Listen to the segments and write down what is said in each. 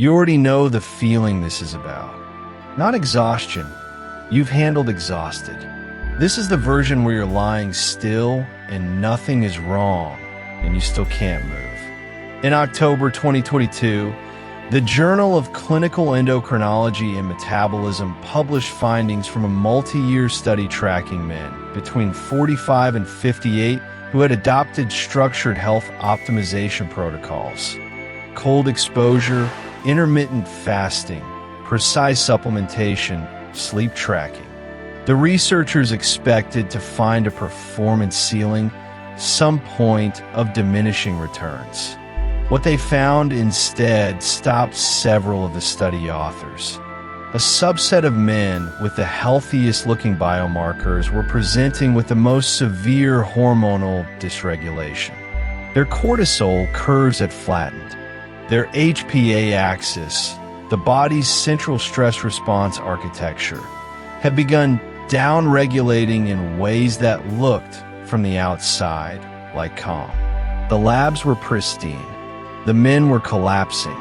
You already know the feeling this is about. Not exhaustion. You've handled exhausted. This is the version where you're lying still and nothing is wrong and you still can't move. In October 2022, the Journal of Clinical Endocrinology and Metabolism published findings from a multi-year study tracking men between 45 and 58 who had adopted structured health optimization protocols. Cold exposure, intermittent fasting, precise supplementation, sleep tracking. The researchers expected to find a performance ceiling, some point of diminishing returns. What they found instead stopped several of the study authors. A subset of men with the healthiest looking biomarkers were presenting with the most severe hormonal dysregulation. Their cortisol curves had flattened. Their HPA axis, the body's central stress response architecture, had begun down-regulating in ways that looked, from the outside, like calm. The labs were pristine. The men were collapsing.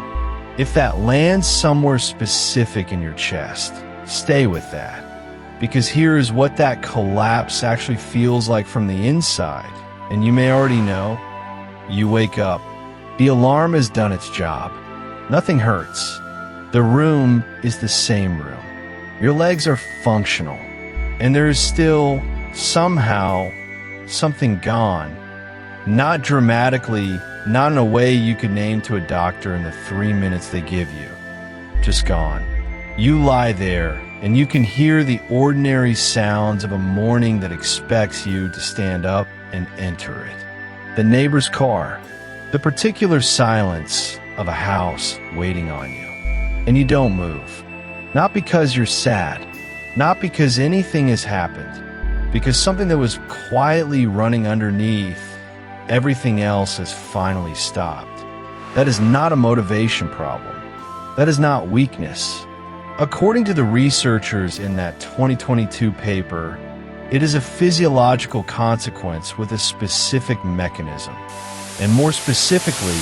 If that lands somewhere specific in your chest, stay with that. Because here is what that collapse actually feels like from the inside. And you may already know. You wake up. The alarm has done its job. Nothing hurts. The room is the same room. Your legs are functional. And there is still, somehow, something gone. Not dramatically, not in a way you could name to a doctor in the 3 minutes they give you. Just gone. You lie there, and you can hear the ordinary sounds of a morning that expects you to stand up and enter it. The neighbor's car. The particular silence of a house waiting on you. And you don't move. Not because you're sad. Not because anything has happened. Because something that was quietly running underneath everything else has finally stopped. That is not a motivation problem. That is not weakness. According to the researchers in that 2022 paper, it is a physiological consequence with a specific mechanism. And more specifically,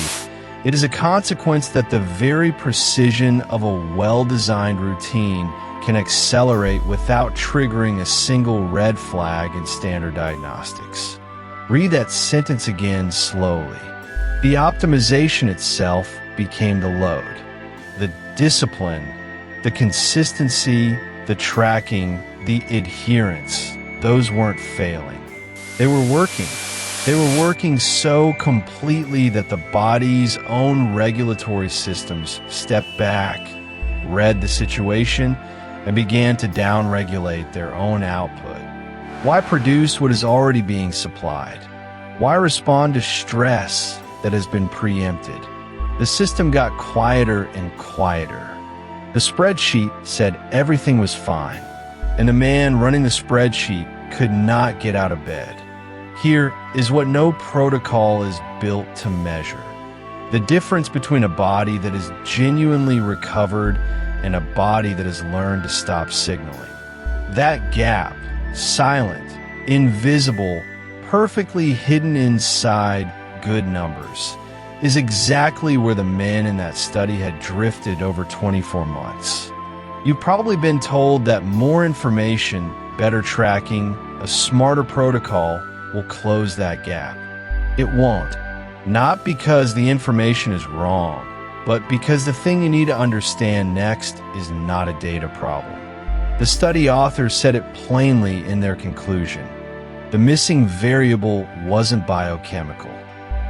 it is a consequence that the very precision of a well-designed routine can accelerate without triggering a single red flag in standard diagnostics. Read that sentence again slowly. The optimization itself became the load. The discipline, the consistency, the tracking, the adherence, those weren't failing. They were working. They were working so completely that the body's own regulatory systems stepped back, read the situation, and began to downregulate their own output. Why produce what is already being supplied? Why respond to stress that has been preempted? The system got quieter and quieter. The spreadsheet said everything was fine, and the man running the spreadsheet could not get out of bed. Here is what no protocol is built to measure. The difference between a body that is genuinely recovered and a body that has learned to stop signaling. That gap, silent, invisible, perfectly hidden inside good numbers, is exactly where the men in that study had drifted over 24 months. You've probably been told that more information, better tracking, a smarter protocol will close that gap. It won't. Not because the information is wrong, but because the thing you need to understand next is not a data problem. The study authors said it plainly in their conclusion. The missing variable wasn't biochemical.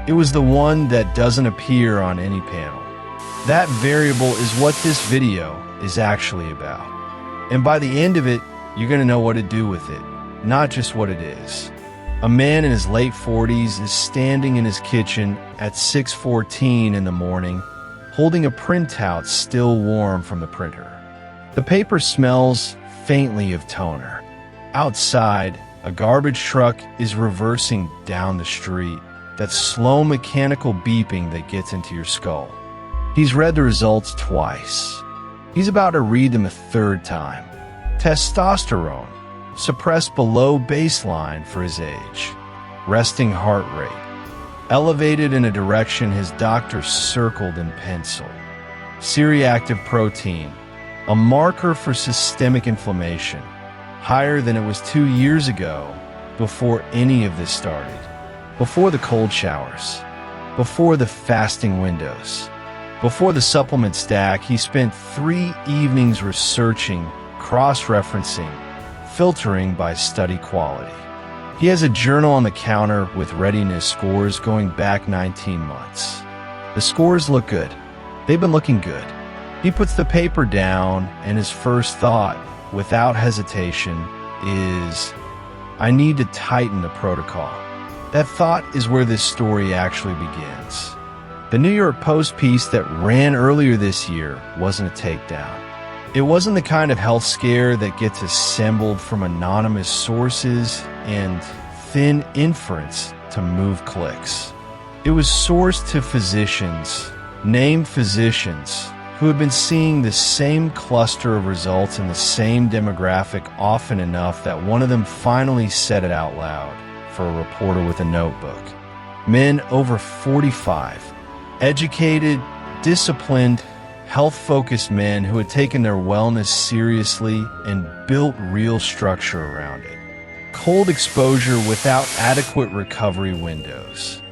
It was the one that doesn't appear on any panel. That variable is what this video is actually about. And by the end of it, you're going to know what to do with it, not just what it is. A man in his late 40s is standing in his kitchen at 6:14 in the morning, holding a printout still warm from the printer. The paper smells faintly of toner. Outside, a garbage truck is reversing down the street, that slow mechanical beeping that gets into your skull. He's read the results twice. He's about to read them a third time. Testosterone, suppressed below baseline for his age. Resting heart rate, elevated in a direction his doctor circled in pencil. C-reactive protein, a marker for systemic inflammation, higher than it was 2 years ago before any of this started, before the cold showers, before the fasting windows, before the supplement stack. He spent 3 evenings researching, cross-referencing, filtering by study quality. He has a journal on the counter with readiness scores going back 19 months. The scores look good. They've been looking good. He puts the paper down, and his first thought, without hesitation, is, I need to tighten the protocol. That thought is where this story actually begins. The New York Post piece that ran earlier this year wasn't a takedown. It wasn't the kind of health scare that gets assembled from anonymous sources and thin inference to move clicks. It was sourced to physicians, named physicians, who had been seeing the same cluster of results in the same demographic often enough that one of them finally said it out loud for a reporter with a notebook. Men over 45, educated, disciplined, health-focused men who had taken their wellness seriously and built real structure around it. Cold exposure without adequate recovery windows.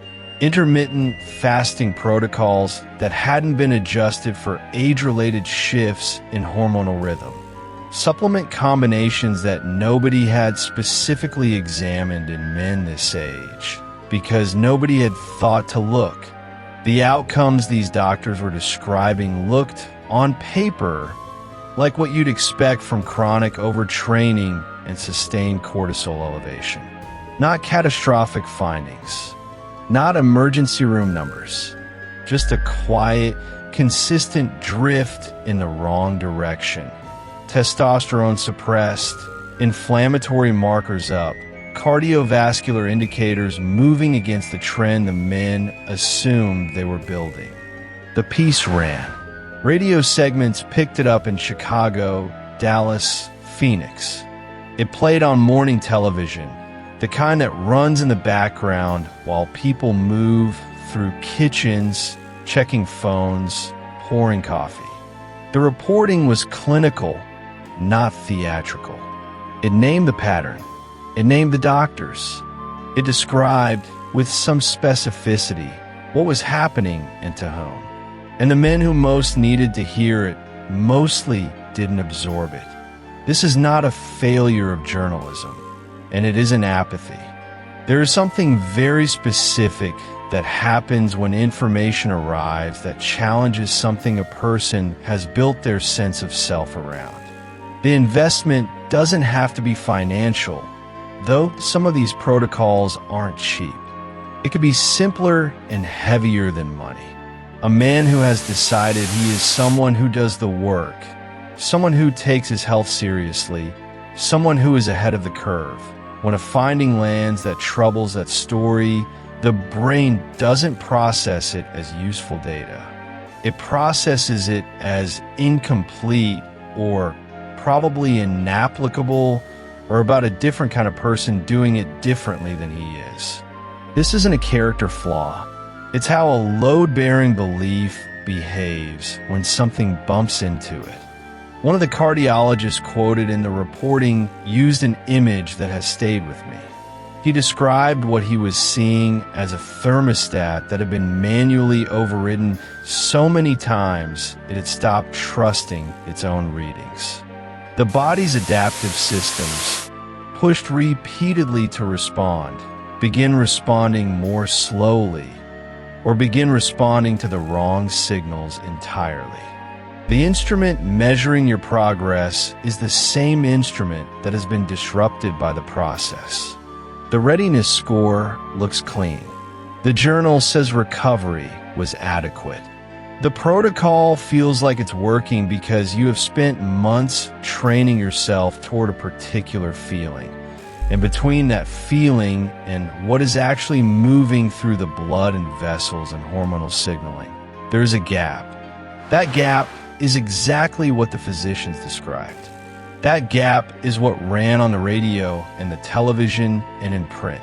Intermittent fasting protocols that hadn't been adjusted for age-related shifts in hormonal rhythm. Supplement combinations that nobody had specifically examined in men this age because nobody had thought to look. The outcomes these doctors were describing looked, on paper, like what you'd expect from chronic overtraining and sustained cortisol elevation. Not catastrophic findings, not emergency room numbers, just a quiet, consistent drift in the wrong direction. Testosterone suppressed, inflammatory markers up, cardiovascular indicators moving against the trend the men assumed they were building. The piece ran. Radio segments picked it up in Chicago, Dallas, Phoenix. It played on morning television, the kind that runs in the background while people move through kitchens, checking phones, pouring coffee. The reporting was clinical, not theatrical. It named the pattern. It named the doctors. It described, with some specificity, what was happening and to whom. And the men who most needed to hear it mostly didn't absorb it. This is not a failure of journalism, and it isn't apathy. There is something very specific that happens when information arrives that challenges something a person has built their sense of self around. The investment doesn't have to be financial, though some of these protocols aren't cheap. It could be simpler and heavier than money. A man who has decided he is someone who does the work, someone who takes his health seriously, someone who is ahead of the curve. When a finding lands that troubles that story, the brain doesn't process it as useful data. It processes it as incomplete or probably inapplicable, or about a different kind of person doing it differently than he is. This isn't a character flaw. It's how a load-bearing belief behaves when something bumps into it. One of the cardiologists quoted in the reporting used an image that has stayed with me. He described what he was seeing as a thermostat that had been manually overridden so many times it had stopped trusting its own readings. The body's adaptive systems, pushed repeatedly to respond, begin responding more slowly, or begin responding to the wrong signals entirely. The instrument measuring your progress is the same instrument that has been disrupted by the process. The readiness score looks clean. The journal says recovery was adequate. The protocol feels like it's working because you have spent months training yourself toward a particular feeling. And between that feeling and what is actually moving through the blood and vessels and hormonal signaling, there's a gap. That gap is exactly what the physicians described. That gap is what ran on the radio and the television and in print.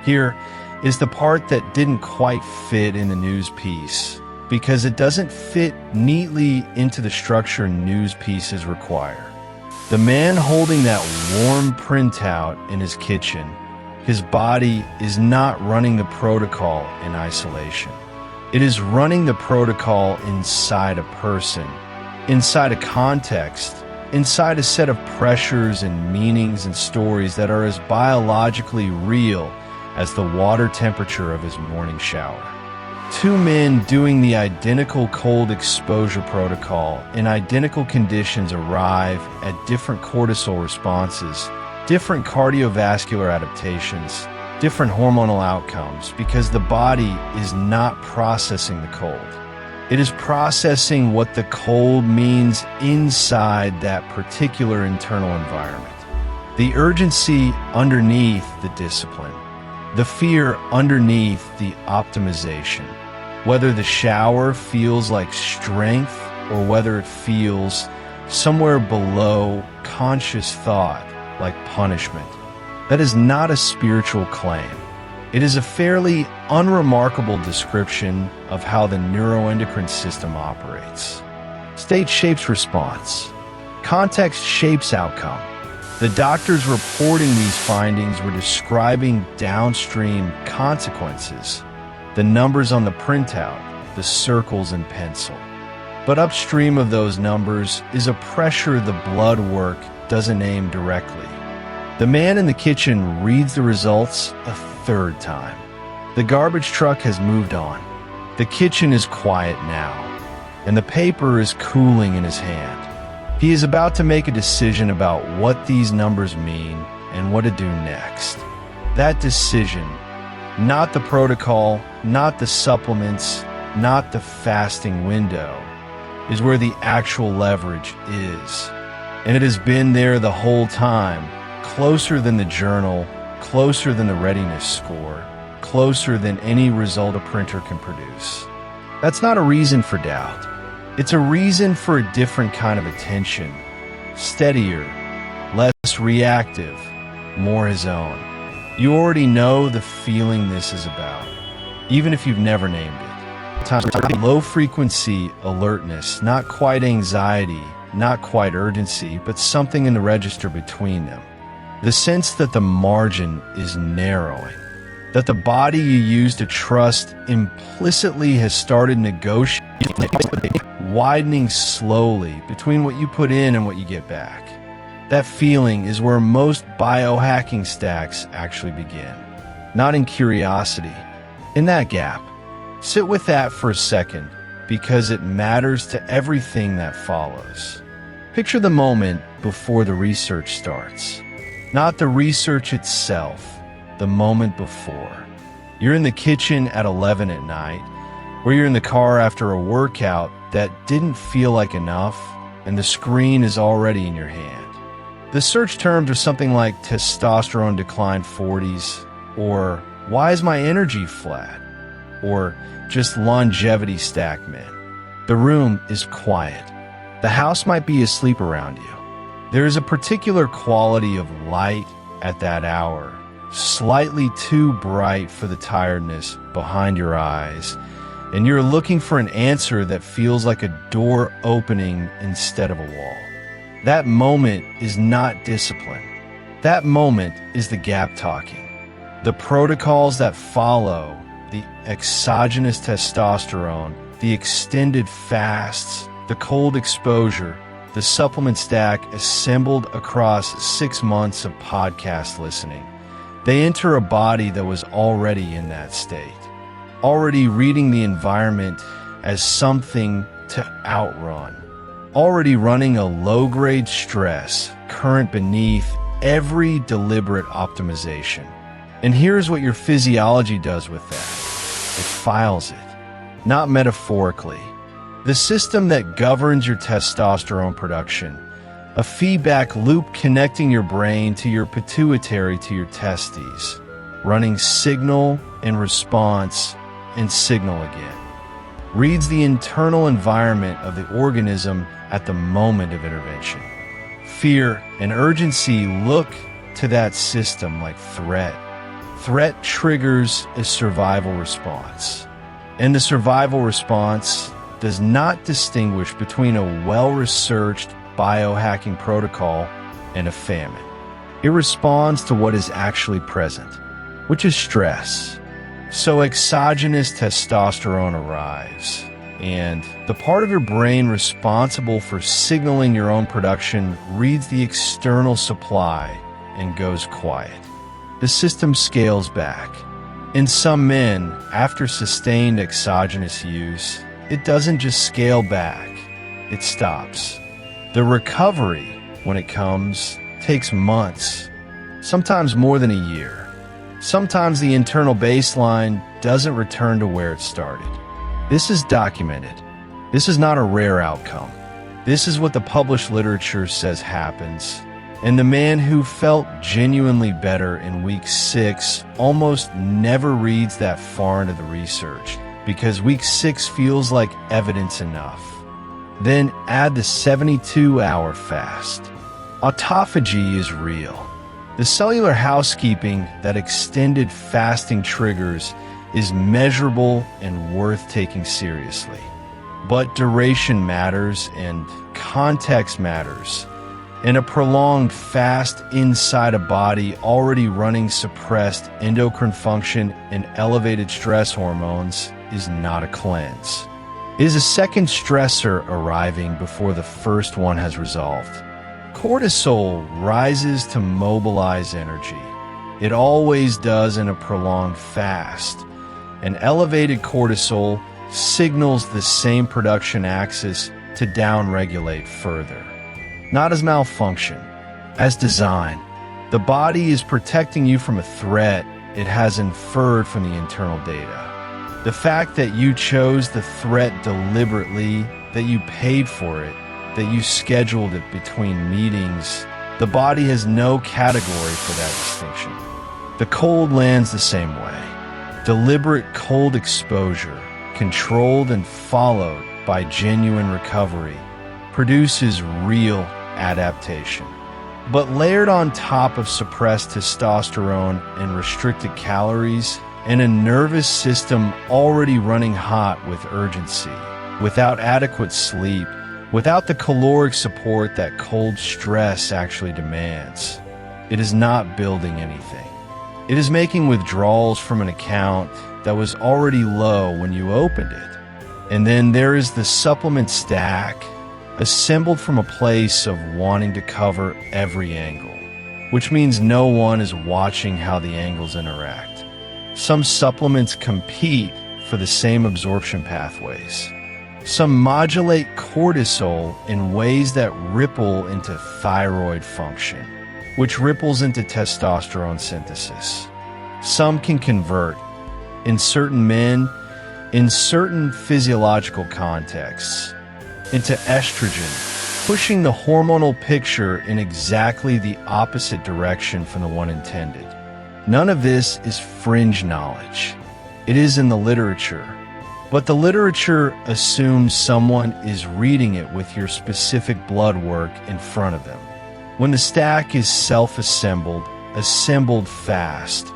Here is the part that didn't quite fit in the news piece, because it doesn't fit neatly into the structure news pieces require. The man holding that warm printout in his kitchen, his body is not running the protocol in isolation. It is running the protocol inside a person, inside a context, inside a set of pressures and meanings and stories that are as biologically real as the water temperature of his morning shower. Two men doing the identical cold exposure protocol in identical conditions arrive at different cortisol responses, different cardiovascular adaptations, different hormonal outcomes because the body is not processing the cold. It is processing what the cold means inside that particular internal environment. The urgency underneath the discipline, the fear underneath the optimization. Whether the shower feels like strength or whether it feels somewhere below conscious thought like punishment. That is not a spiritual claim. It is a fairly unremarkable description of how the neuroendocrine system operates. State shapes response. Context shapes outcome. The doctors reporting these findings were describing downstream consequences, the numbers on the printout, the circles in pencil. But upstream of those numbers is a pressure the blood work doesn't aim directly. The man in the kitchen reads the results a third time. The garbage truck has moved on. The kitchen is quiet now, and the paper is cooling in his hand. He is about to make a decision about what these numbers mean and what to do next. That decision, not the protocol, not the supplements, not the fasting window, is where the actual leverage is. And it has been there the whole time, closer than the journal, closer than the readiness score, closer than any result a printer can produce. That's not a reason for doubt. It's a reason for a different kind of attention, steadier, less reactive, more his own. You already know the feeling this is about, even if you've never named it. Low-frequency alertness, not quite anxiety, not quite urgency, but something in the register between them. The sense that the margin is narrowing, that the body you use to trust implicitly has started negotiating, widening slowly between what you put in and what you get back. That feeling is where most biohacking stacks actually begin, not in curiosity, in that gap. Sit with that for a second, because it matters to everything that follows. Picture the moment before the research starts. Not the research itself, the moment before. You're in the kitchen at 11 at night, or you're in the car after a workout that didn't feel like enough, and the screen is already in your hand. The search terms are something like testosterone decline 40s, or why is my energy flat, or just longevity stack men. The room is quiet. The house might be asleep around you. There is a particular quality of light at that hour, slightly too bright for the tiredness behind your eyes, and you're looking for an answer that feels like a door opening instead of a wall. That moment is not discipline. That moment is the gap talking. The protocols that follow, the exogenous testosterone, the extended fasts, the cold exposure, the supplement stack assembled across 6 months of podcast listening. They enter a body that was already in that state, already reading the environment as something to outrun, already running a low-grade stress current beneath every deliberate optimization. And here's what your physiology does with that. It files it, not metaphorically. The system that governs your testosterone production, a feedback loop connecting your brain to your pituitary to your testes, running signal and response and signal again, reads the internal environment of the organism at the moment of intervention. Fear and urgency look to that system like threat. Threat triggers a survival response. And the survival response does not distinguish between a well-researched biohacking protocol and a famine. It responds to what is actually present, which is stress. So exogenous testosterone arrives, and the part of your brain responsible for signaling your own production reads the external supply and goes quiet. The system scales back. In some men, after sustained exogenous use, it doesn't just scale back, it stops. The recovery, when it comes, takes months, sometimes more than a year. Sometimes the internal baseline doesn't return to where it started. This is documented. This is not a rare outcome. This is what the published literature says happens. And the man who felt genuinely better in week 6 almost never reads that far into the research, because week 6 feels like evidence enough. Then add the 72-hour fast. Autophagy is real. The cellular housekeeping that extended fasting triggers is measurable and worth taking seriously. But duration matters and context matters. And a prolonged fast inside a body already running suppressed endocrine function and elevated stress hormones is not a cleanse. It is a second stressor arriving before the first one has resolved. Cortisol rises to mobilize energy. It always does in a prolonged fast. And elevated cortisol signals the same production axis to downregulate further. Not as malfunction, as design. The body is protecting you from a threat it has inferred from the internal data. The fact that you chose the threat deliberately, that you paid for it, that you scheduled it between meetings, the body has no category for that distinction. The cold lands the same way. Deliberate cold exposure, controlled and followed by genuine recovery, produces real adaptation. But layered on top of suppressed testosterone and restricted calories, and a nervous system already running hot with urgency, without adequate sleep, without the caloric support that cold stress actually demands, it is not building anything. It is making withdrawals from an account that was already low when you opened it. And then there is the supplement stack, assembled from a place of wanting to cover every angle, which means no one is watching how the angles interact. Some supplements compete for the same absorption pathways. Some modulate cortisol in ways that ripple into thyroid function, which ripples into testosterone synthesis. Some can convert, in certain men, in certain physiological contexts, into estrogen, pushing the hormonal picture in exactly the opposite direction from the one intended. None of this is fringe knowledge. It is in the literature. But the literature assumes someone is reading it with your specific blood work in front of them. When the stack is self-assembled, assembled fast,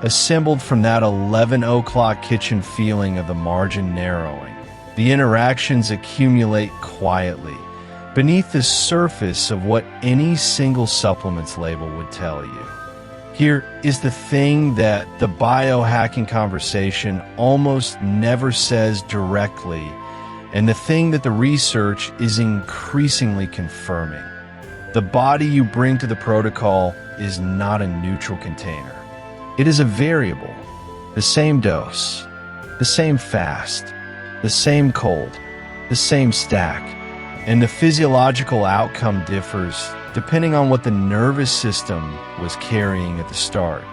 assembled from that 11 o'clock kitchen feeling of the margin narrowing, the interactions accumulate quietly, beneath the surface of what any single supplement's label would tell you. Here is the thing that the biohacking conversation almost never says directly, and the thing that the research is increasingly confirming. The body you bring to the protocol is not a neutral container. It is a variable. The same dose, the same fast, the same cold, the same stack, and the physiological outcome differs depending on what the nervous system was carrying at the start.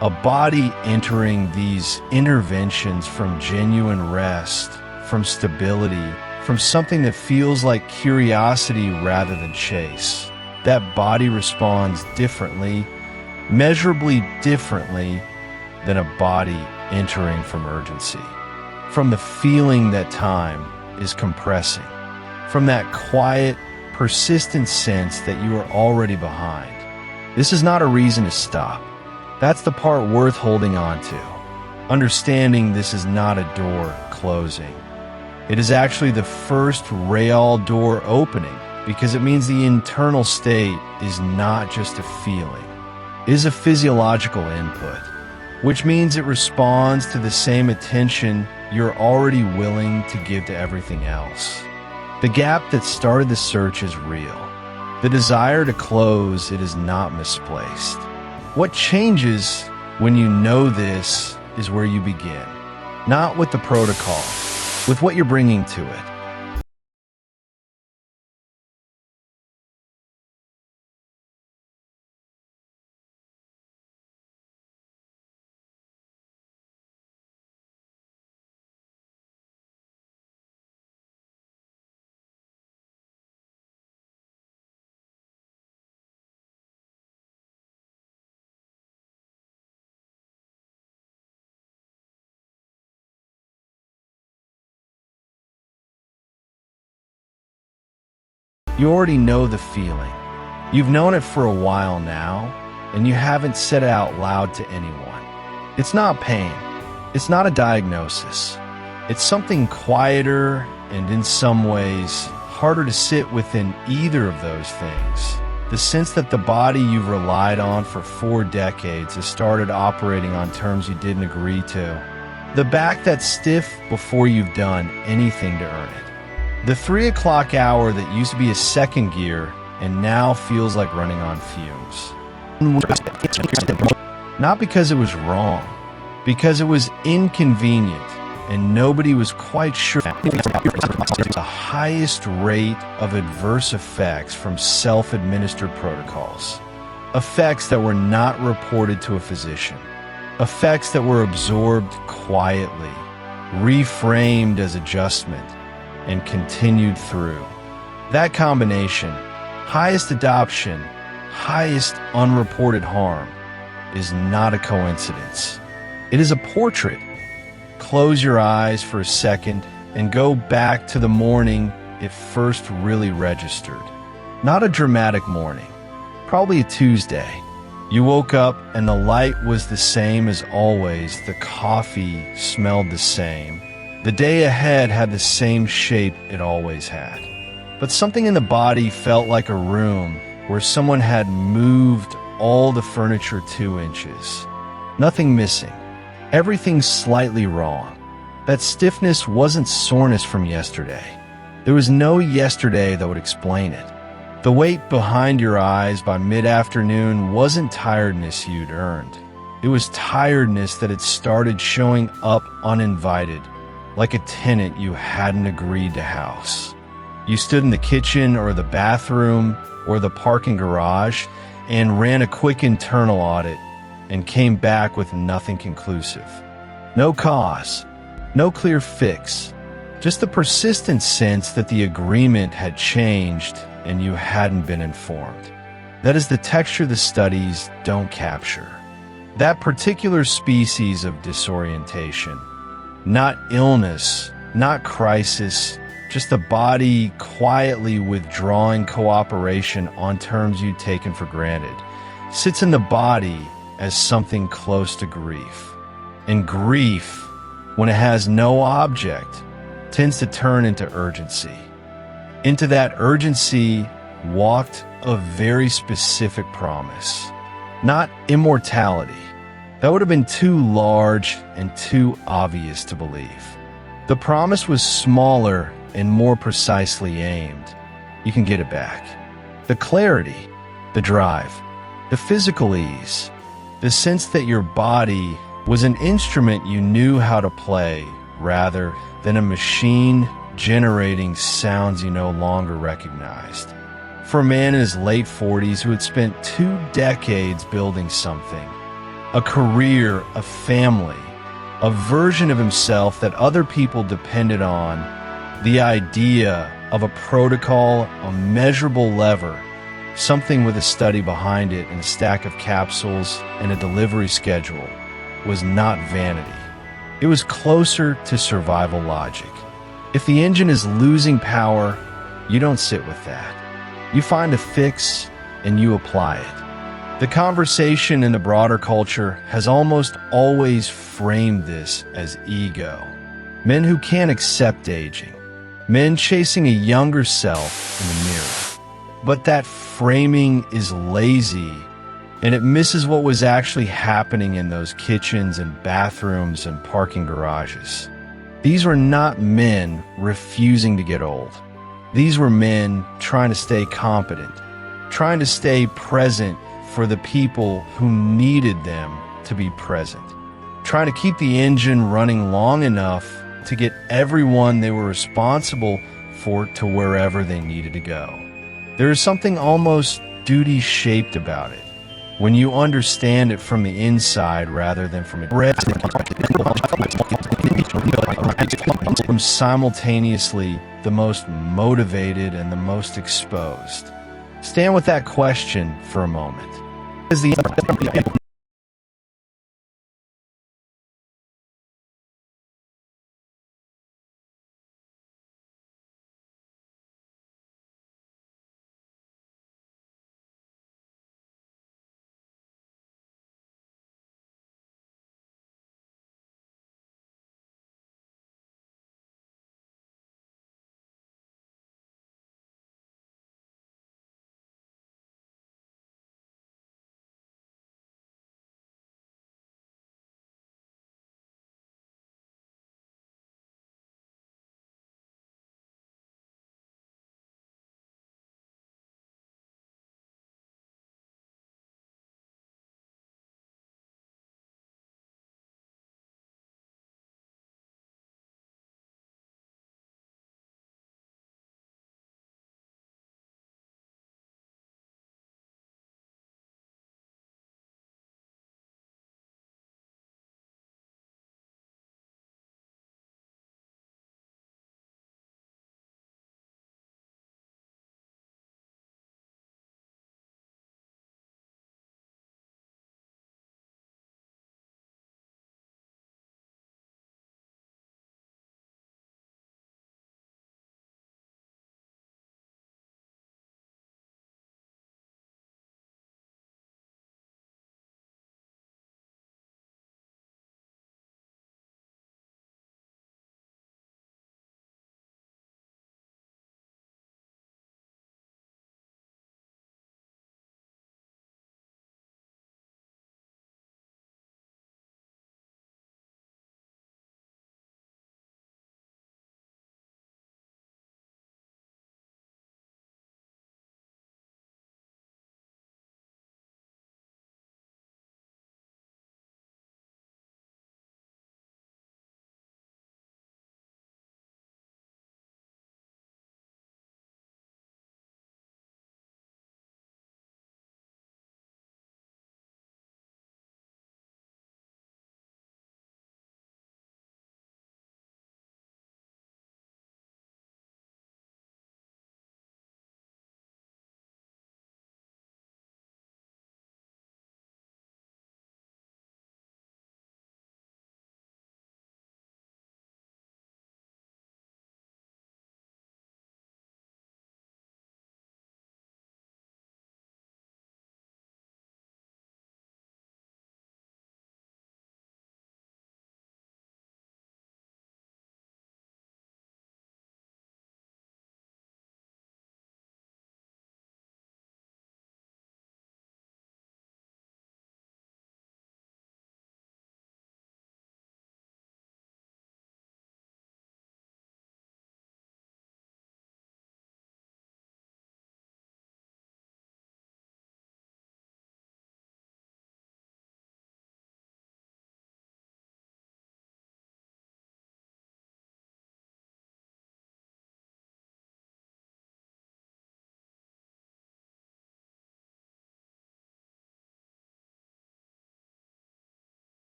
A body entering these interventions from genuine rest, from stability, from something that feels like curiosity rather than chase. That body responds differently, measurably differently than a body entering from urgency. From the feeling that time is compressing, from that quiet, persistent sense that you are already behind. This is not a reason to stop. That's the part worth holding on to. understanding this is not a door closing. It is actually the first real door opening, because it means the internal state is not just a feeling. It is a physiological input, which means it responds to the same attention you're already willing to give to everything else. The gap that started the search is real. The desire to close it is not misplaced. What changes when you know this is where you begin, not with the protocol, with what you're bringing to it. You already know the feeling. You've known it for a while now, and you haven't said it out loud to anyone. It's not pain. It's not a diagnosis. It's something quieter and in some ways harder to sit within either of those things. The sense that the body you've relied on for 4 decades has started operating on terms you didn't agree to. The back that's stiff before you've done anything to earn it. The 3 o'clock hour that used to be a second gear and now feels like running on fumes. Not because it was wrong, because it was inconvenient and nobody was quite sure. The highest rate of adverse effects from self-administered protocols. Effects that were not reported to a physician. Effects that were absorbed quietly, reframed as adjustment, and continued through. That combination, highest adoption, highest unreported harm, is not a coincidence. It is a portrait. Close your eyes for a second and go back to the morning it first really registered. Not a dramatic morning, probably a Tuesday. You woke up and the light was the same as always, the coffee smelled the same. The day ahead had the same shape it always had. But something in the body felt like a room where someone had moved all the furniture 2 inches. Nothing missing. Everything slightly wrong. That stiffness wasn't soreness from yesterday. There was no yesterday that would explain it. The weight behind your eyes by mid-afternoon wasn't tiredness you'd earned. It was tiredness that had started showing up uninvited, like a tenant you hadn't agreed to house. You stood in the kitchen or the bathroom or the parking garage and ran a quick internal audit and came back with nothing conclusive. No cause, no clear fix, just the persistent sense that the agreement had changed and you hadn't been informed. That is the texture the studies don't capture. That particular species of disorientation. Not illness, not crisis, just the body quietly withdrawing cooperation on terms you'd taken for granted, sits in the body as something close to grief. And grief, when it has no object, tends to turn into urgency. Into that urgency walked a very specific promise, not immortality. That would have been too large and too obvious to believe. The promise was smaller and more precisely aimed. You can get it back. The clarity, the drive, the physical ease, the sense that your body was an instrument you knew how to play rather than a machine generating sounds you no longer recognized. For a man in his late 40s who had spent 2 decades building something, a career, a family, a version of himself that other people depended on, the idea of a protocol, a measurable lever, something with a study behind it and a stack of capsules and a delivery schedule, was not vanity. It was closer to survival logic. If the engine is losing power, you don't sit with that. You find a fix and you apply it. The conversation in the broader culture has almost always framed this as ego. Men who can't accept aging. Men chasing a younger self in the mirror. But that framing is lazy, and it misses what was actually happening in those kitchens and bathrooms and parking garages. These were not men refusing to get old. These were men trying to stay competent, trying to stay present for the people who needed them to be present, trying to keep the engine running long enough to get everyone they were responsible for to wherever they needed to go. There is something almost duty-shaped about it when you understand it from the inside rather than from it. I'm simultaneously the most motivated and the most exposed. Stand with that question for a moment. Is the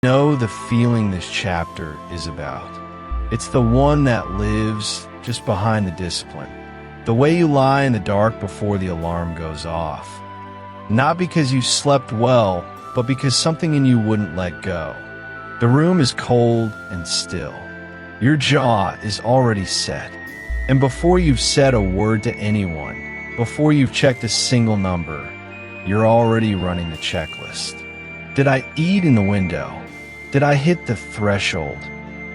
Know the feeling this chapter is about. It's the one that lives just behind the discipline. The way you lie in the dark before the alarm goes off. Not because you slept well, but because something in you wouldn't let go. The room is cold and still. Your jaw is already set. And before you've said a word to anyone, before you've checked a single number, you're already running the checklist. Did I eat in the window? Did I hit the threshold?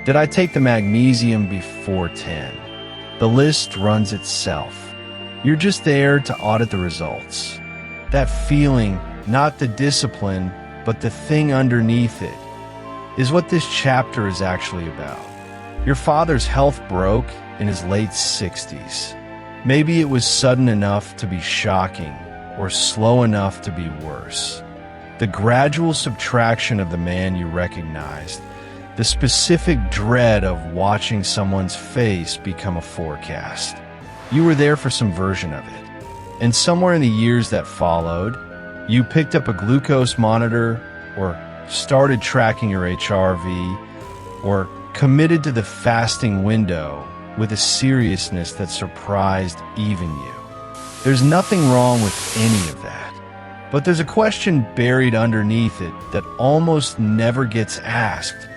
Did I take the magnesium before 10? The list runs itself. You're just there to audit the results. That feeling, not the discipline, but the thing underneath it, is what this chapter is actually about. Your father's health broke in his late 60s. Maybe it was sudden enough to be shocking, or slow enough to be worse. The gradual subtraction of the man you recognized, the specific dread of watching someone's face become a forecast. You were there for some version of it. And somewhere in the years that followed, you picked up a glucose monitor, or started tracking your HRV, or committed to the fasting window with a seriousness that surprised even you. There's nothing wrong with any of that. But there's a question buried underneath it that almost never gets asked.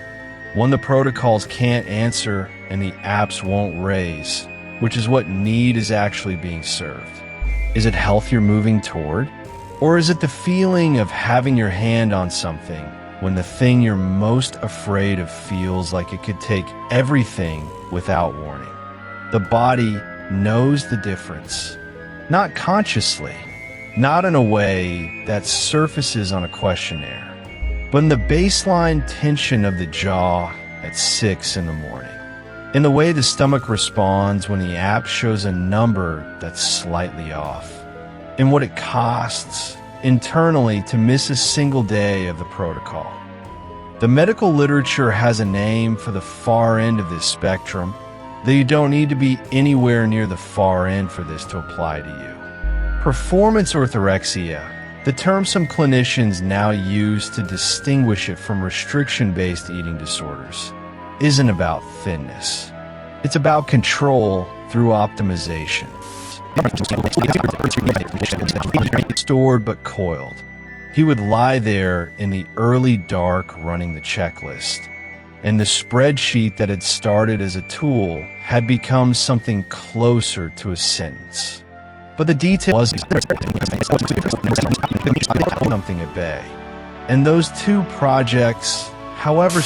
One the protocols can't answer and the apps won't raise, which is what need is actually being served. Is it health you're moving toward? Or is it the feeling of having your hand on something when the thing you're most afraid of feels like it could take everything without warning? The body knows the difference. Not consciously, not in a way that surfaces on a questionnaire, but in the baseline tension of the jaw at 6 in the morning. In the way the stomach responds when the app shows a number that's slightly off. In what it costs internally to miss a single day of the protocol. The medical literature has a name for the far end of this spectrum, though you don't need to be anywhere near the far end for this to apply to you. Performance orthorexia, the term some clinicians now use to distinguish it from restriction-based eating disorders, isn't about thinness. It's about control through optimization. Stored but coiled. He would lie there in the early dark running the checklist, and the spreadsheet that had started as a tool had become something closer to a sentence. But the detail was something at bay. And those two projects, however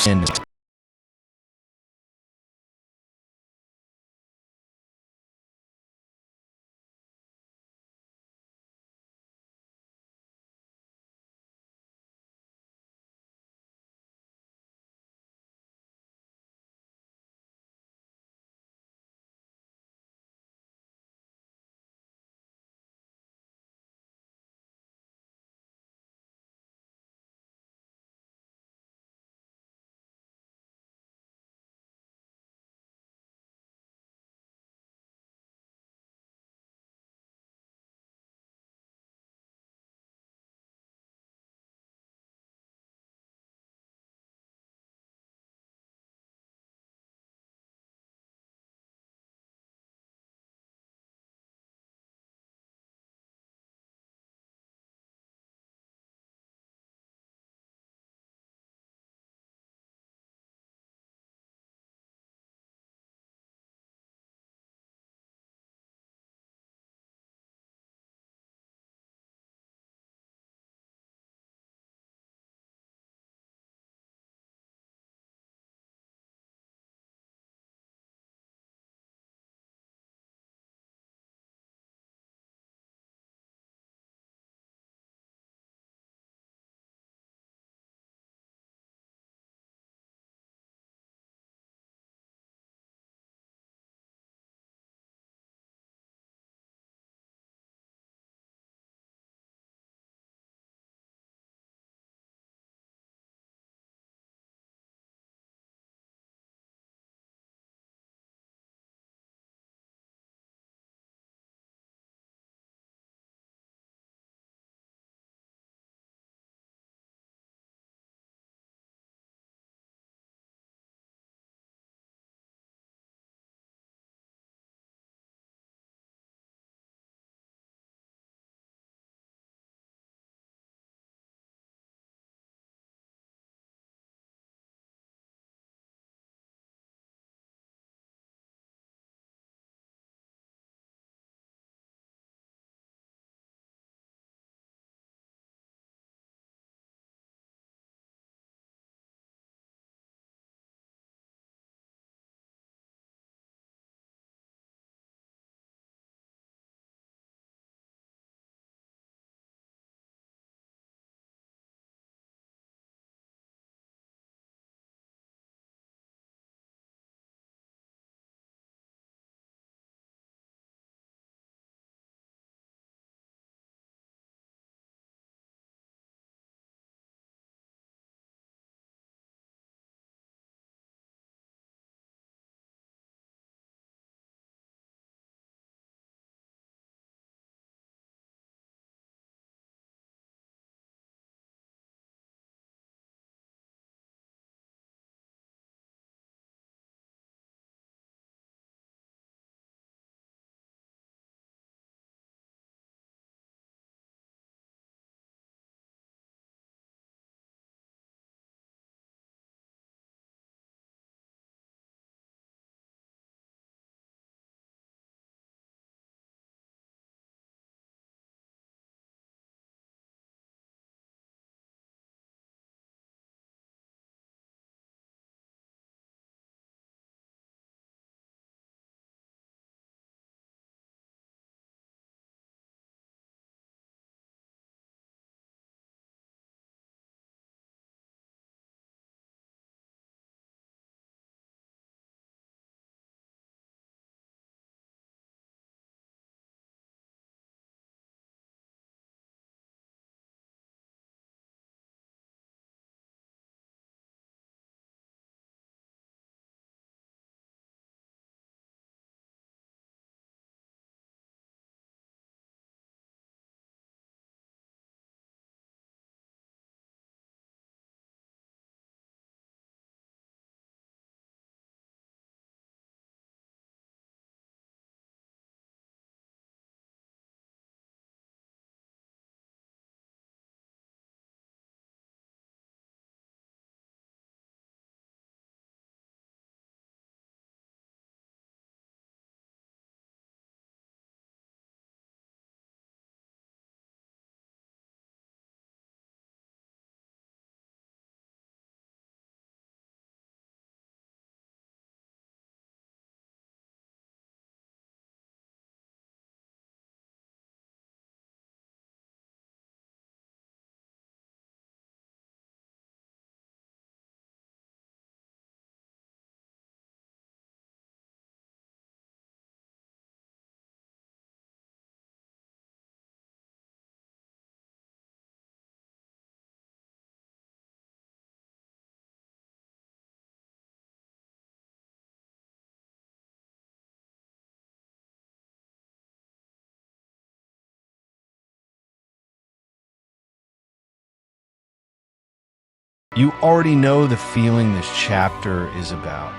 You already know the feeling this chapter is about,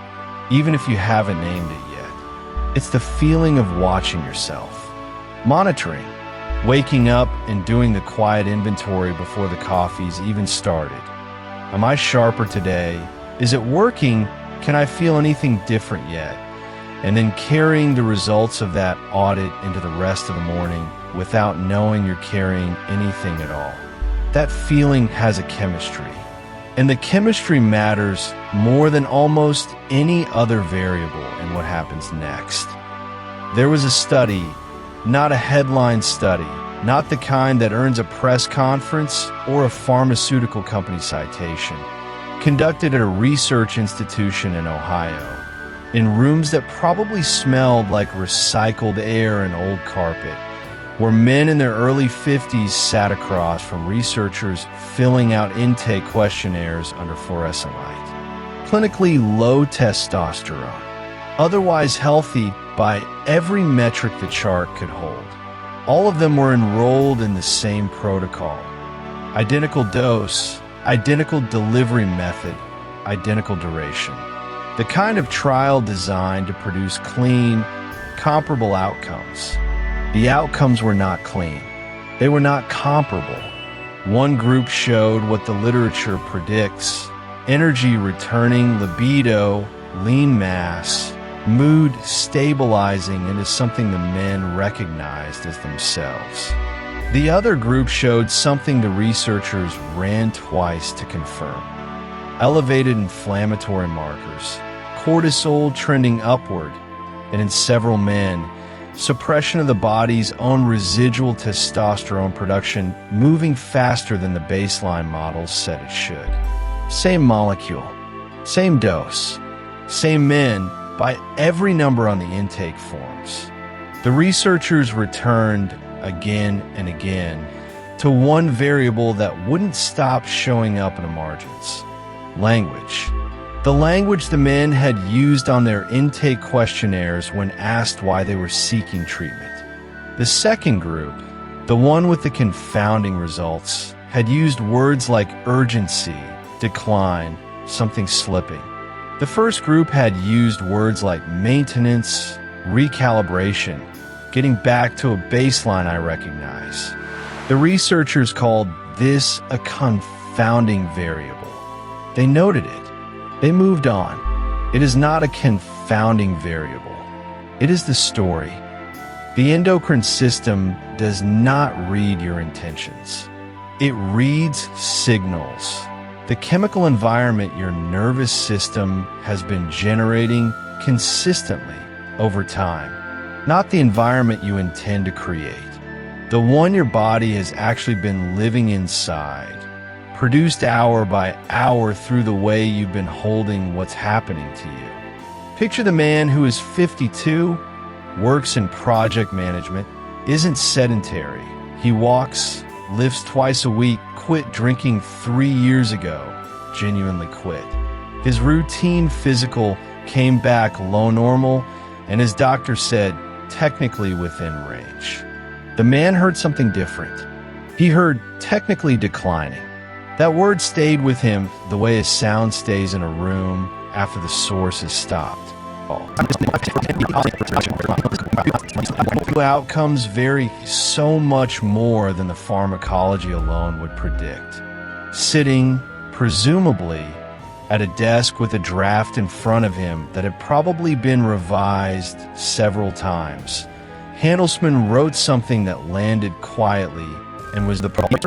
even if you haven't named it yet. It's the feeling of watching yourself, monitoring, waking up and doing the quiet inventory before the coffee's even started. Am I sharper today? Is it working? Can I feel anything different yet? And then carrying the results of that audit into the rest of the morning without knowing you're carrying anything at all. That feeling has a chemistry. And the chemistry matters more than almost any other variable in what happens next. There was a study, not a headline study, not the kind that earns a press conference or a pharmaceutical company citation, conducted at a research institution in Ohio, in rooms that probably smelled like recycled air and old carpet, where men in their early 50s sat across from researchers filling out intake questionnaires under fluorescent light. Clinically low testosterone, otherwise healthy by every metric the chart could hold. All of them were enrolled in the same protocol. Identical dose, identical delivery method, identical duration. The kind of trial designed to produce clean, comparable outcomes. The outcomes were not clean. They were not comparable. One group showed what the literature predicts: energy returning, libido, lean mass, mood stabilizing into something the men recognized as themselves. The other group showed something the researchers ran twice to confirm: elevated inflammatory markers, cortisol trending upward, and in several men, suppression of the body's own residual testosterone production moving faster than the baseline models said it should. Same molecule, same dose, same men by every number on the intake forms. The researchers returned again and again to one variable that wouldn't stop showing up in the margins: language. The language the men had used on their intake questionnaires when asked why they were seeking treatment. The second group, the one with the confounding results, had used words like urgency, decline, something slipping. The first group had used words like maintenance, recalibration, getting back to a baseline I recognize. The researchers called this a confounding variable. They noted it. They moved on. It is not a confounding variable. It is the story. The endocrine system does not read your intentions. It reads signals. The chemical environment your nervous system has been generating consistently over time, not the environment you intend to create, the one your body has actually been living inside, produced hour by hour through the way you've been holding what's happening to you. Picture the man who is 52, works in project management, isn't sedentary. He walks, lifts twice a week, quit drinking 3 years ago, genuinely quit. His routine physical came back low normal, and his doctor said, technically within range. The man heard something different. He heard technically declining. That word stayed with him the way a sound stays in a room after the source is stopped. Outcomes vary so much more than the pharmacology alone would predict. Sitting, presumably, at a desk with a draft in front of him that had probably been revised several times, Handelsman wrote something that landed quietly and was the problem.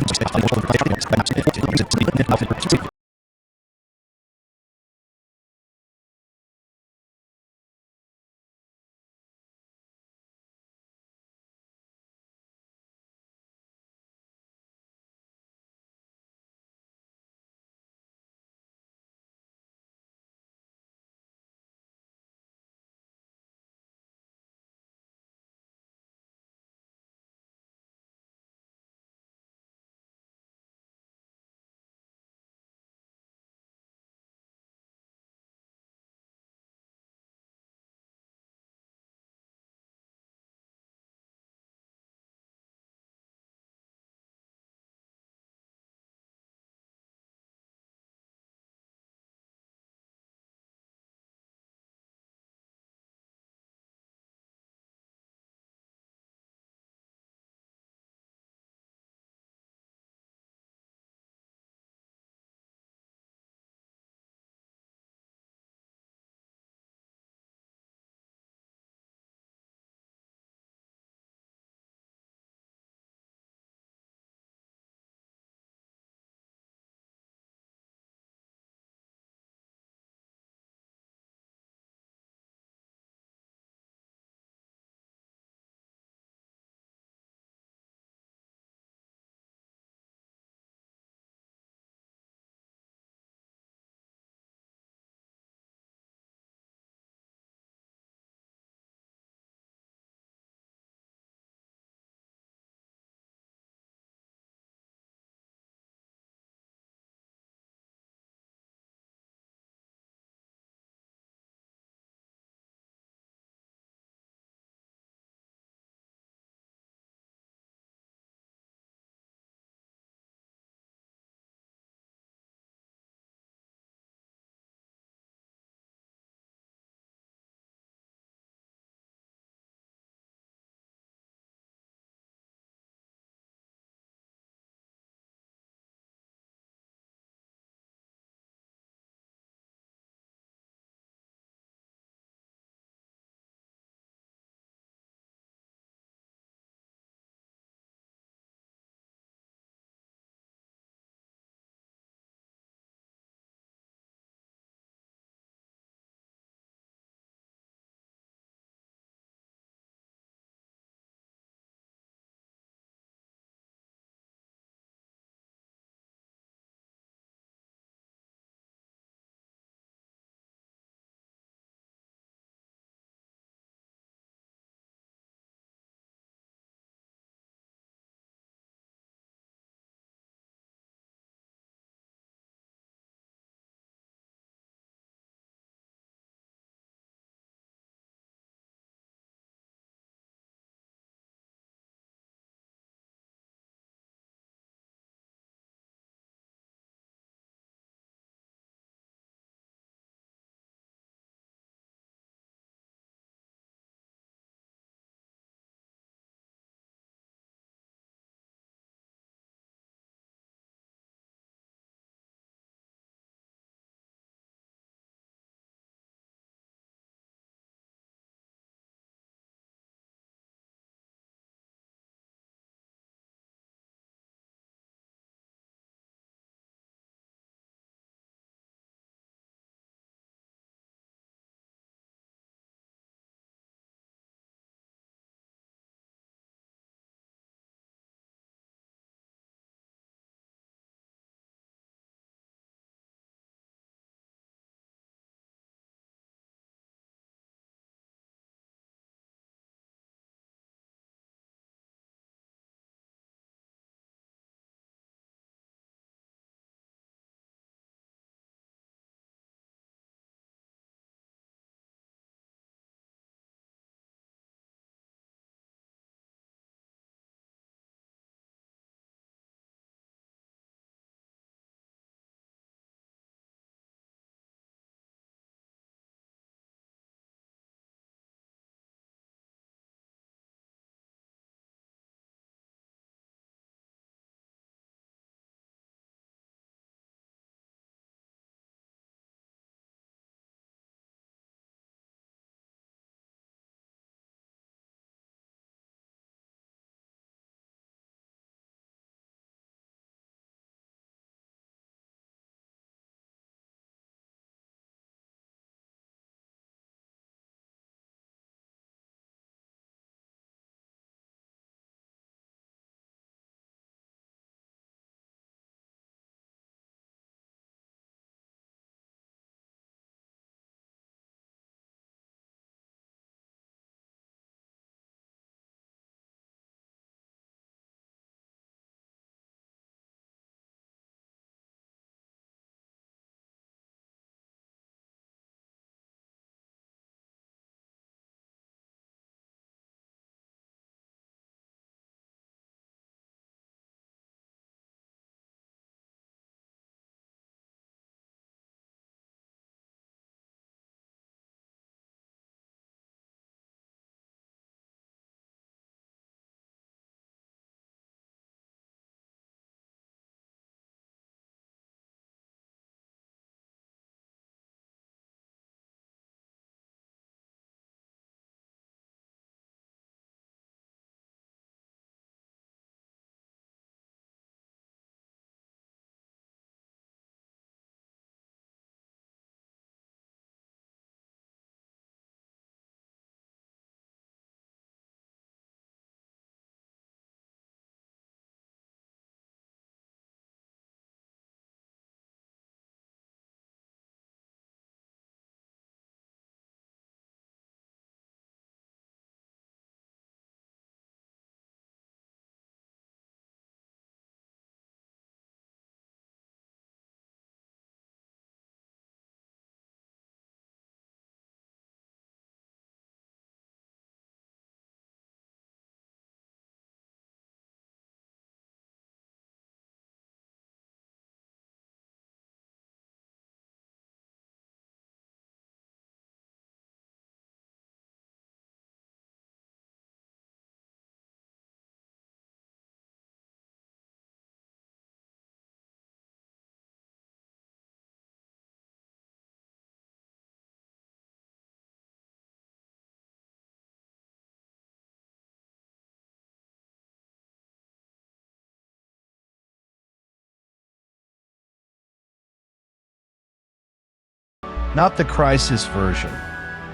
Not the crisis version,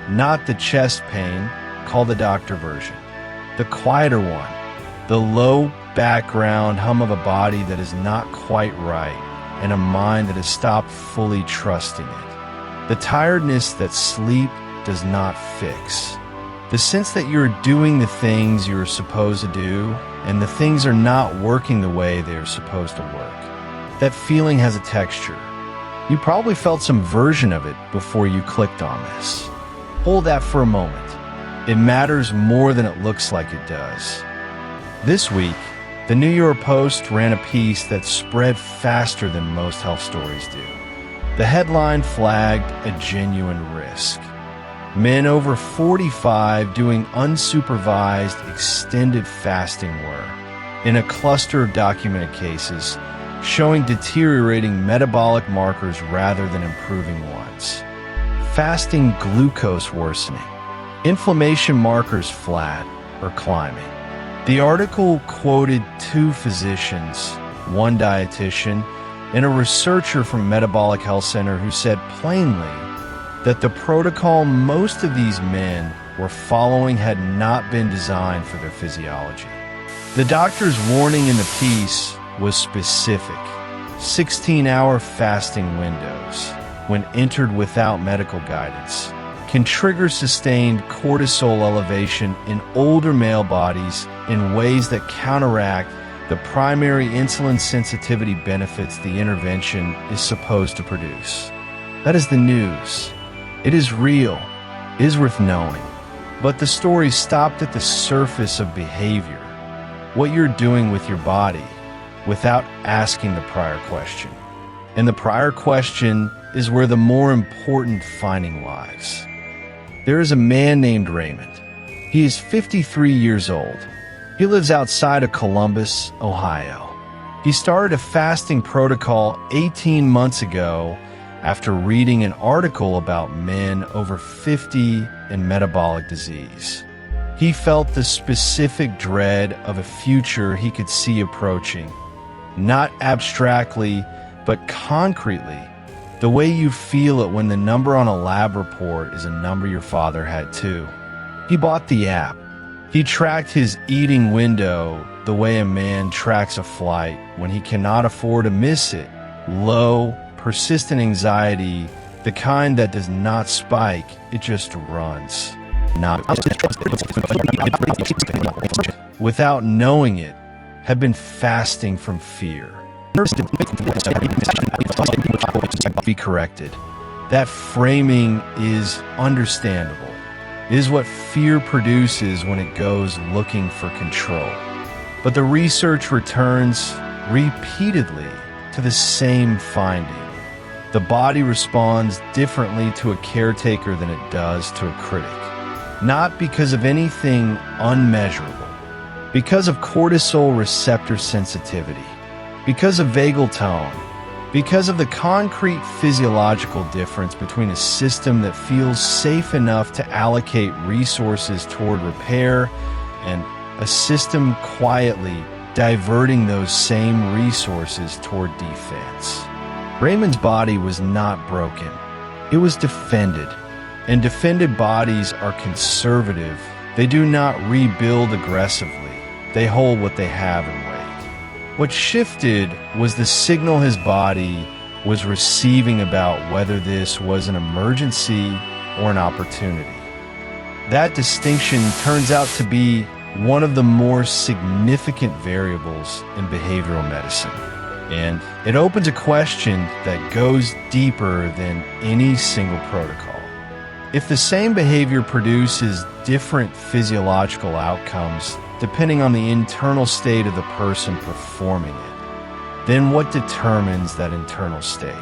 not the chest pain, call the doctor version. The quieter one, the low background hum of a body that is not quite right and a mind that has stopped fully trusting it. The tiredness that sleep does not fix. The sense that you're doing the things you're supposed to do and the things are not working the way they're supposed to work. That feeling has a texture. You probably felt some version of it before you clicked on this. Hold that for a moment. It matters more than it looks like it does. This week, the New York Post ran a piece that spread faster than most health stories do. The headline flagged a genuine risk. Men over 45 doing unsupervised extended fasting were, in a cluster of documented cases, showing deteriorating metabolic markers rather than improving ones. Fasting glucose worsening. Inflammation markers flat or climbing. The article quoted 2 physicians, one dietitian, and a researcher from Metabolic Health Center who said plainly that the protocol most of these men were following had not been designed for their physiology. The doctor's warning in the piece was specific. 16-hour fasting windows, when entered without medical guidance, can trigger sustained cortisol elevation in older male bodies in ways that counteract the primary insulin sensitivity benefits the intervention is supposed to produce. That is the news. It is real. It is worth knowing. But the story stopped at the surface of behavior, what you're doing with your body, without asking the prior question. And the prior question is where the more important finding lies. There is a man named Raymond. He is 53 years old. He lives outside of Columbus, Ohio. He started a fasting protocol 18 months ago after reading an article about men over 50 and metabolic disease. He felt the specific dread of a future he could see approaching, not abstractly, but concretely, the way you feel it when the number on a lab report is a number your father had too. He bought the app. He tracked his eating window the way a man tracks a flight when he cannot afford to miss it. Low, persistent anxiety, the kind that does not spike, it just runs. Without knowing it, had been fasting from fear. Be corrected. That framing is understandable. It is what fear produces when it goes looking for control. But the research returns repeatedly to the same finding. The body responds differently to a caretaker than it does to a critic. Not because of anything unmeasurable, because of cortisol receptor sensitivity, because of vagal tone, because of the concrete physiological difference between a system that feels safe enough to allocate resources toward repair and a system quietly diverting those same resources toward defense. Raymond's body was not broken. It was defended. And defended bodies are conservative. They do not rebuild aggressively. They hold what they have and wait. What shifted was the signal his body was receiving about whether this was an emergency or an opportunity. That distinction turns out to be one of the more significant variables in behavioral medicine. And it opens a question that goes deeper than any single protocol. If the same behavior produces different physiological outcomes depending on the internal state of the person performing it, then what determines that internal state?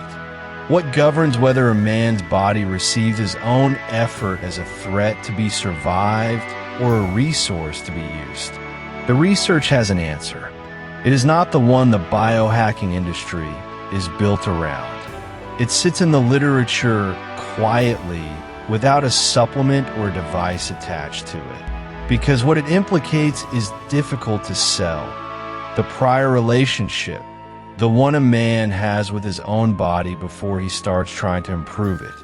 What governs whether a man's body receives his own effort as a threat to be survived or a resource to be used? The research has an answer. It is not the one the biohacking industry is built around. It sits in the literature quietly without a supplement or device attached to it. Because what it implicates is difficult to sell. The prior relationship, the one a man has with his own body before he starts trying to improve it.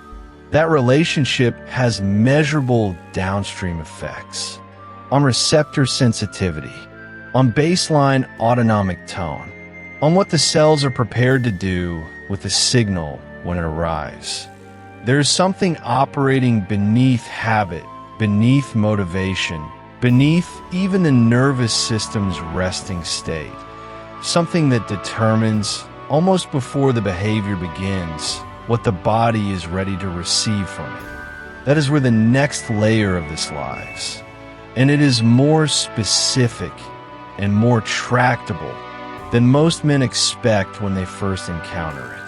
That relationship has measurable downstream effects on receptor sensitivity, on baseline autonomic tone, on what the cells are prepared to do with the signal when it arrives. There's something operating beneath habit, beneath motivation, beneath even the nervous system's resting state. Something that determines, almost before the behavior begins, what the body is ready to receive from it. That is where the next layer of this lies. And it is more specific and more tractable than most men expect when they first encounter it.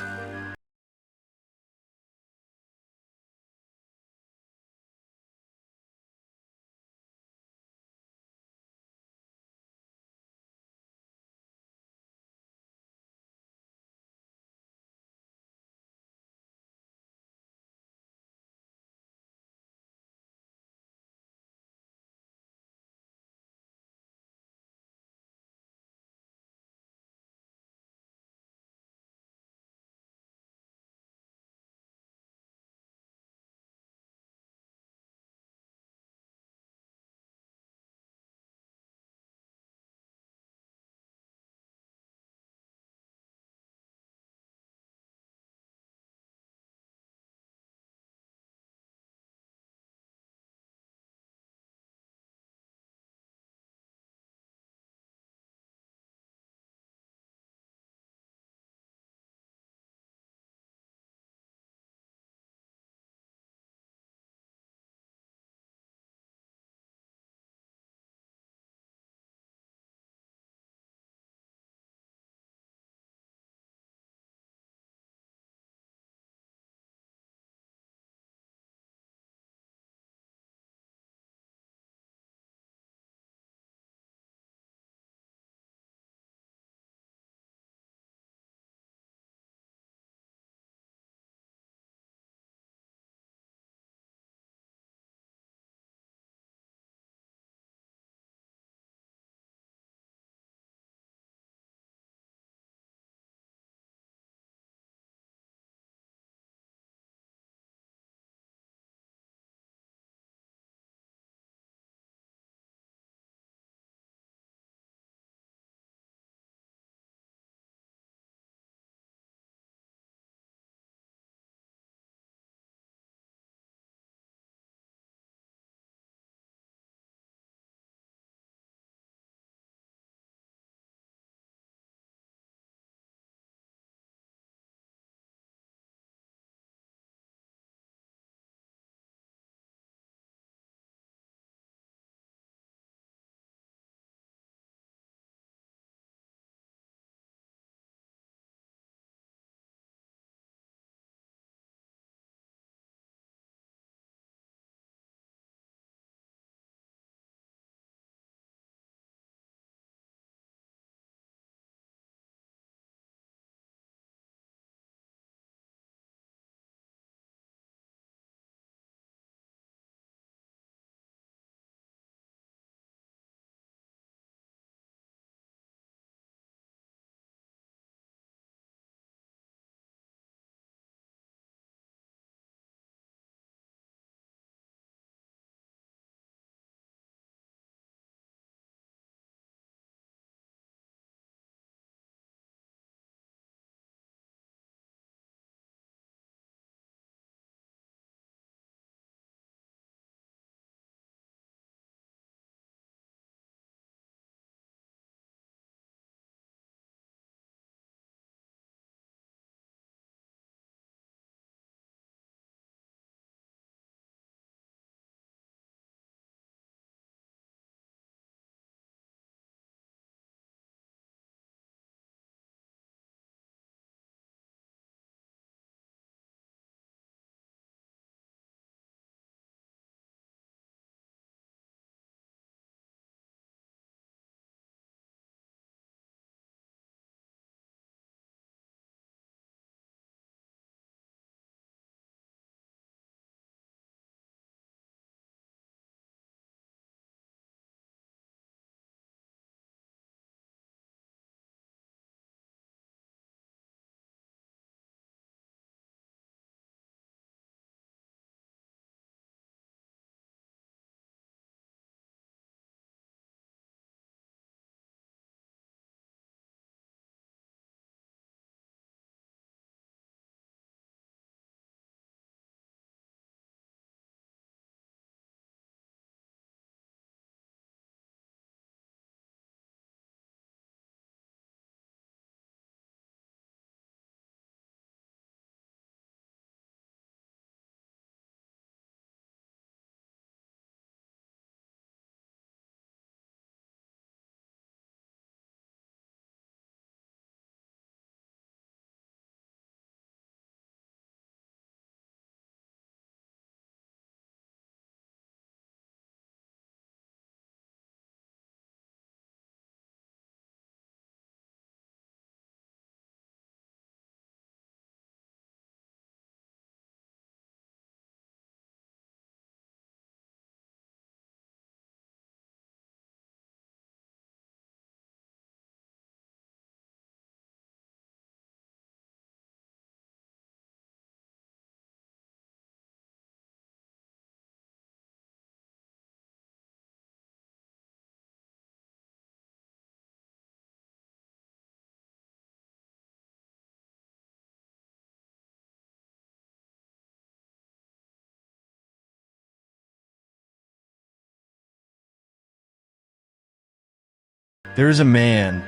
There is a man,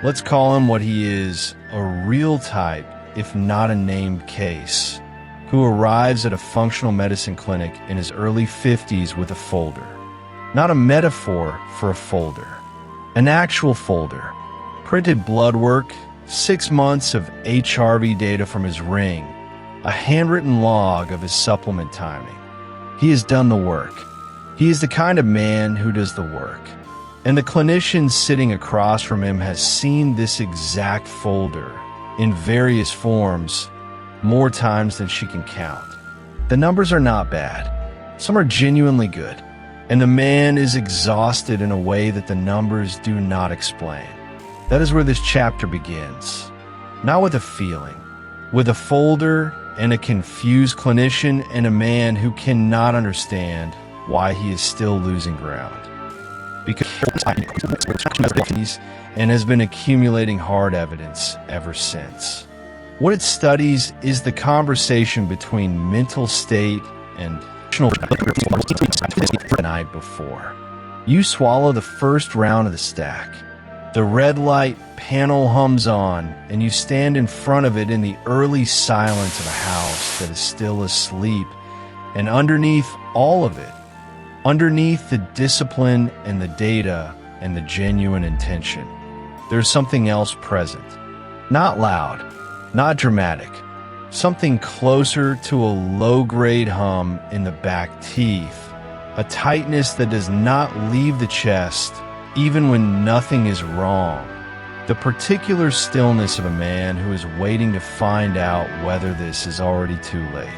let's call him what he is, a real type, if not a named case, who arrives at a functional medicine clinic in his early 50s with a folder. Not a metaphor for a folder. An actual folder. Printed blood work, 6 months of HRV data from his ring, a handwritten log of his supplement timing. He has done the work. He is the kind of man who does the work. And the clinician sitting across from him has seen this exact folder in various forms more times than she can count. The numbers are not bad. Some are genuinely good. And the man is exhausted in a way that the numbers do not explain. That is where this chapter begins. Not with a feeling, with a folder and a confused clinician and a man who cannot understand why he is still losing ground. Because and has been accumulating hard evidence ever since. What it studies is the conversation between mental state and the night before. You swallow the first round of the stack. The red light panel hums on, and you stand in front of it in the early silence of a house that is still asleep, and underneath all of it, underneath the discipline and the data and the genuine intention, there's something else present. Not loud, not dramatic, something closer to a low-grade hum in the back teeth, a tightness that does not leave the chest even when nothing is wrong. The particular stillness of a man who is waiting to find out whether this is already too late.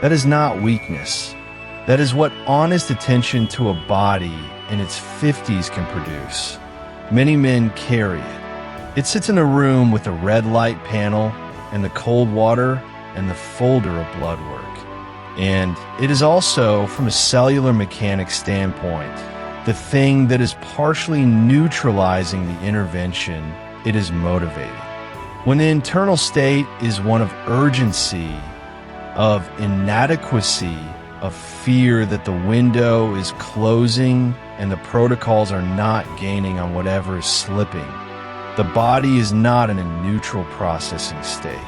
That is not weakness. That is what honest attention to a body in its 50s can produce. Many men carry it. It sits in a room with a red light panel and the cold water and the folder of blood work. And it is also, from a cellular mechanics standpoint, the thing that is partially neutralizing the intervention it is motivating. When the internal state is one of urgency, of inadequacy, of fear that the window is closing and the protocols are not gaining on whatever is slipping, the body is not in a neutral processing state.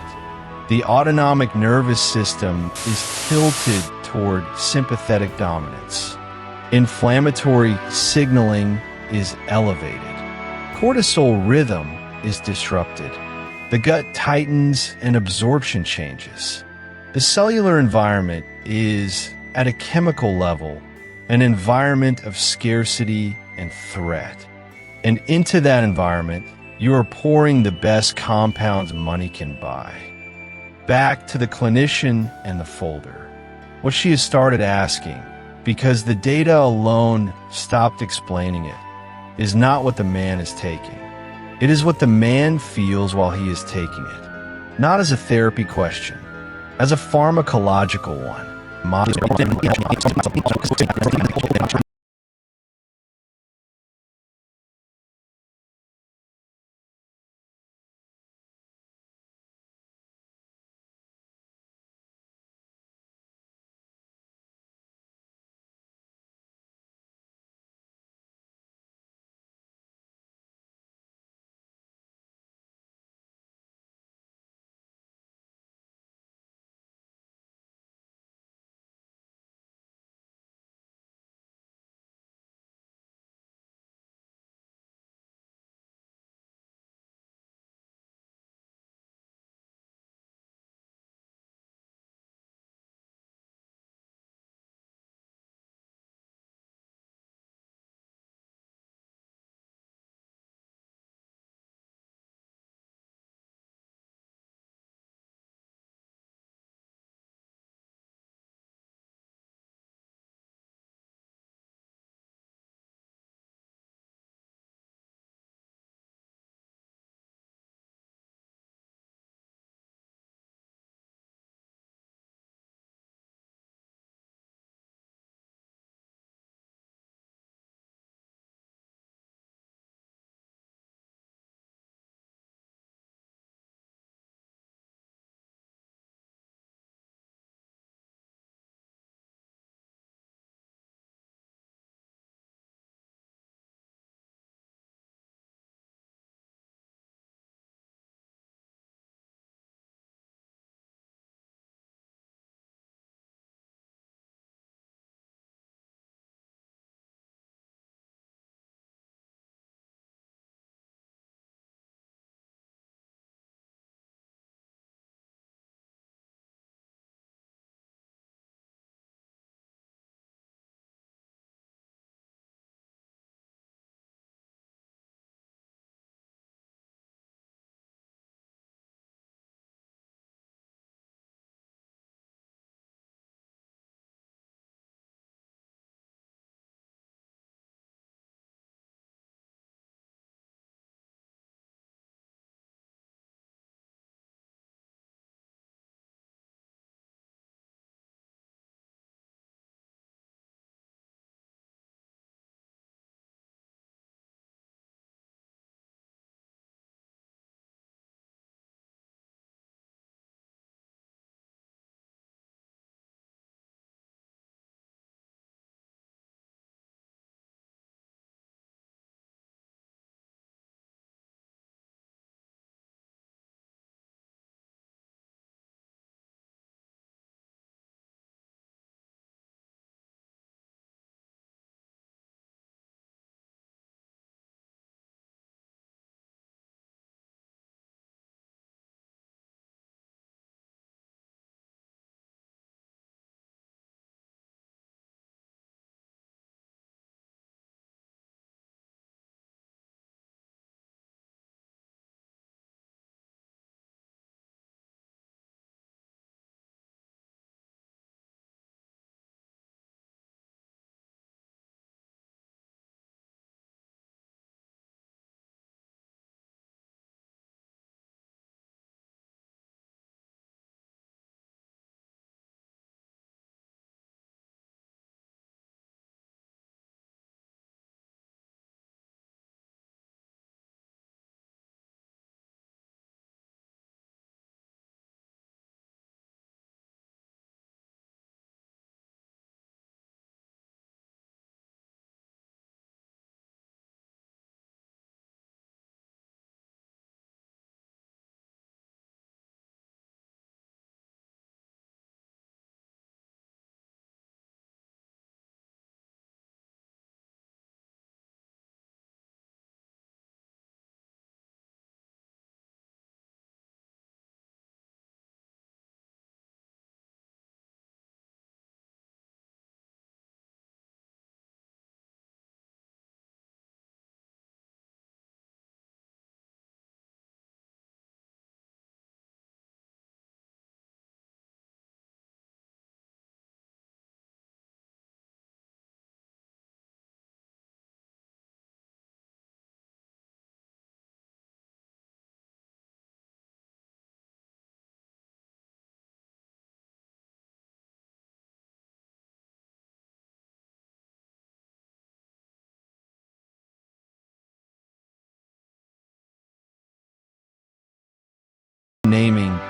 The autonomic nervous system is tilted toward sympathetic dominance. Inflammatory signaling is elevated. Cortisol rhythm is disrupted. The gut tightens and absorption changes. The cellular environment is, at a chemical level, an environment of scarcity and threat. And into that environment, you are pouring the best compounds money can buy. Back to the clinician and the folder. What she has started asking, because the data alone stopped explaining it, is not what the man is taking. It is what the man feels while he is taking it. Not as a therapy question, as a pharmacological one.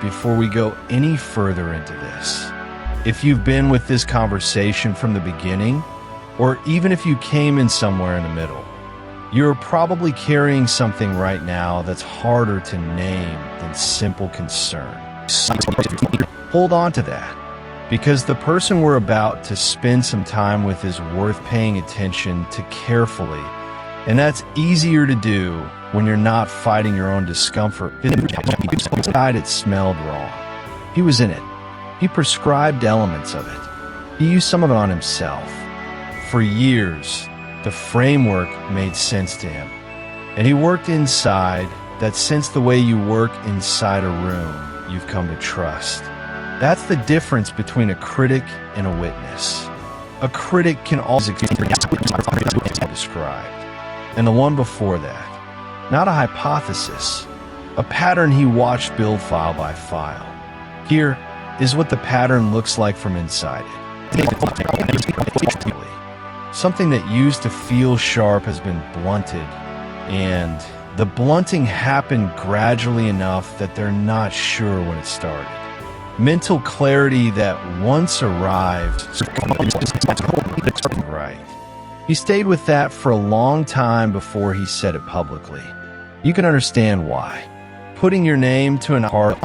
before we go any further into this. If you've been with this conversation from the beginning, or even if you came in somewhere in the middle, you're probably carrying something right now that's harder to name than simple concern. Hold on to that, because the person we're about to spend some time with is worth paying attention to carefully, and that's easier to do when you're not fighting your own discomfort. Inside it smelled wrong. He was in it. He prescribed elements of it. He used some of it on himself. For years, the framework made sense to him, and he worked inside that sense the way you work inside a room you've come to trust. That's the difference between a critic and a witness. A critic can always described, and the one before that, not a hypothesis, a pattern he watched build file by file. Here is what the pattern looks like from inside it. Something that used to feel sharp has been blunted, and the blunting happened gradually enough that they're not sure when it started. Mental clarity that once arrived, right. He stayed with that for a long time before he said it publicly. You can understand why. Putting your name to an heart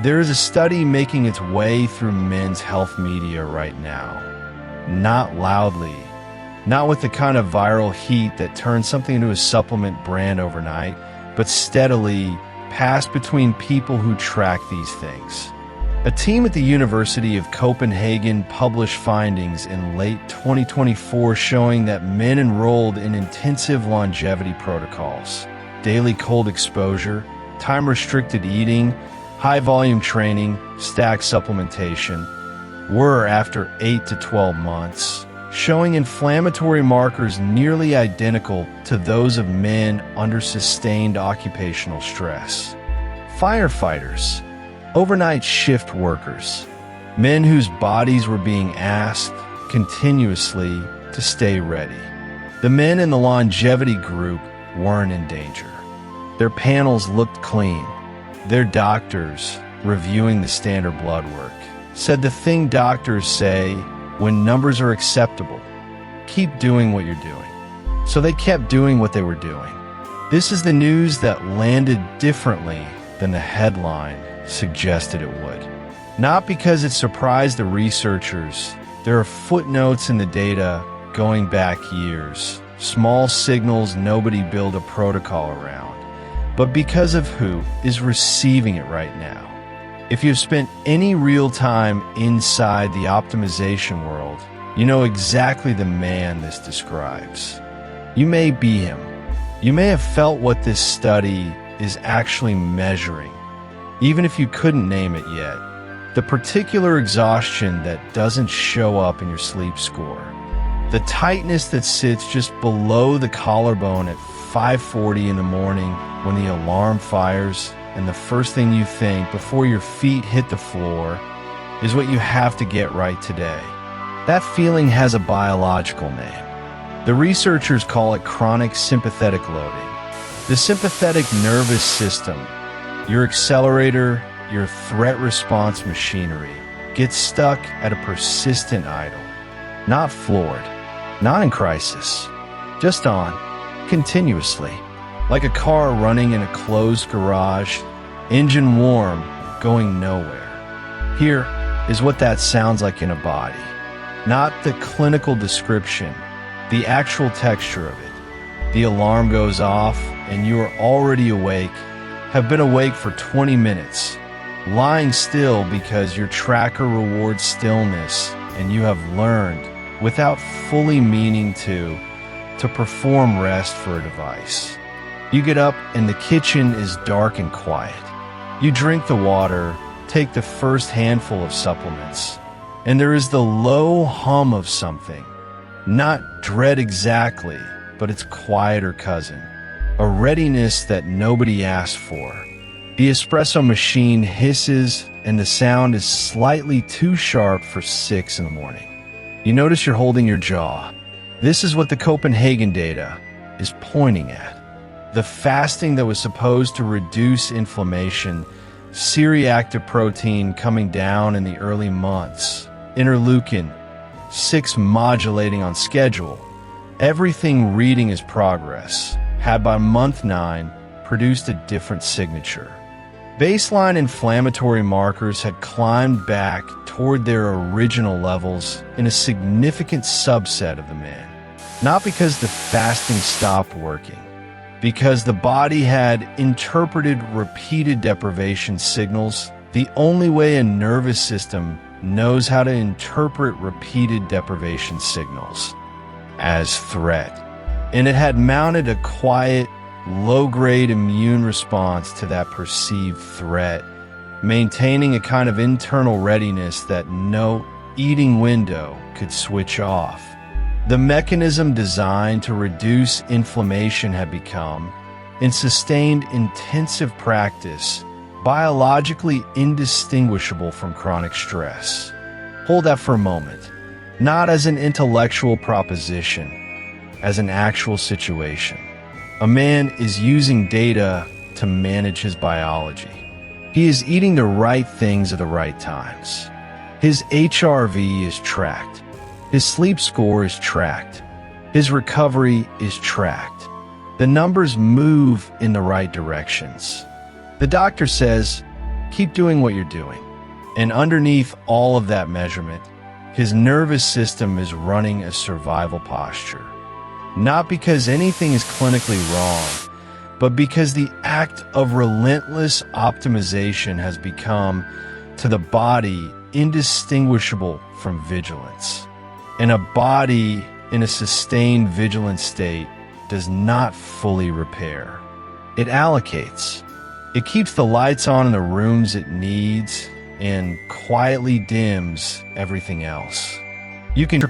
There is a study making its way through men's health media right now. Not loudly, not with the kind of viral heat that turns something into a supplement brand overnight, but steadily passed between people who track these things. A team at the University of Copenhagen published findings in late 2024 showing that men enrolled in intensive longevity protocols, daily cold exposure, time-restricted eating, high-volume training, stacked supplementation, were, after 8 to 12 months, showing inflammatory markers nearly identical to those of men under sustained occupational stress. Firefighters, overnight shift workers, men whose bodies were being asked continuously to stay ready. The men in the longevity group weren't in danger. Their panels looked clean. Their doctors, reviewing the standard blood work, said the thing doctors say when numbers are acceptable: keep doing what you're doing. So they kept doing what they were doing. This is the news that landed differently than the headline suggested it would. Not because it surprised the researchers. There are footnotes in the data going back years, small signals nobody built a protocol around, but because of who is receiving it right now. If you've spent any real time inside the optimization world, you know exactly the man this describes. You may be him. You may have felt what this study is actually measuring, even if you couldn't name it yet. The particular exhaustion that doesn't show up in your sleep score. The tightness that sits just below the collarbone at 5:40 in the morning when the alarm fires, and the first thing you think before your feet hit the floor is what you have to get right today. That feeling has a biological name. The researchers call it chronic sympathetic loading. The sympathetic nervous system, your accelerator, your threat response machinery, gets stuck at a persistent idle. Not floored, not in crisis, just on, continuously. Like a car running in a closed garage, engine warm, going nowhere. Here is what that sounds like in a body. Not the clinical description, the actual texture of it. The alarm goes off and you are already awake, have been awake for 20 minutes, lying still because your tracker rewards stillness, and you have learned, without fully meaning to perform rest for a device. You get up and the kitchen is dark and quiet. You drink the water, take the first handful of supplements, and there is the low hum of something. Not dread exactly, but its quieter cousin. A readiness that nobody asked for. The espresso machine hisses and the sound is slightly too sharp for 6 in the morning. You notice you're holding your jaw. This is what the Copenhagen data is pointing at. The fasting that was supposed to reduce inflammation, C-reactive protein coming down in the early months, interleukin-6 modulating on schedule, everything reading as progress, had by month 9 produced a different signature. Baseline inflammatory markers had climbed back toward their original levels in a significant subset of the men. Not because the fasting stopped working, because the body had interpreted repeated deprivation signals the only way a nervous system knows how to interpret repeated deprivation signals, as threat. And it had mounted a quiet, low-grade immune response to that perceived threat, maintaining a kind of internal readiness that no eating window could switch off. The mechanism designed to reduce inflammation had become, in sustained intensive practice, biologically indistinguishable from chronic stress. Hold that for a moment, not as an intellectual proposition, as an actual situation. A man is using data to manage his biology. He is eating the right things at the right times. His HRV is tracked. His sleep score is tracked. His recovery is tracked. The numbers move in the right directions. The doctor says, keep doing what you're doing. And underneath all of that measurement, his nervous system is running a survival posture. Not because anything is clinically wrong, but because the act of relentless optimization has become, to the body, indistinguishable from vigilance. And a body in a sustained vigilant state does not fully repair. It allocates. It keeps the lights on in the rooms it needs and quietly dims everything else. You can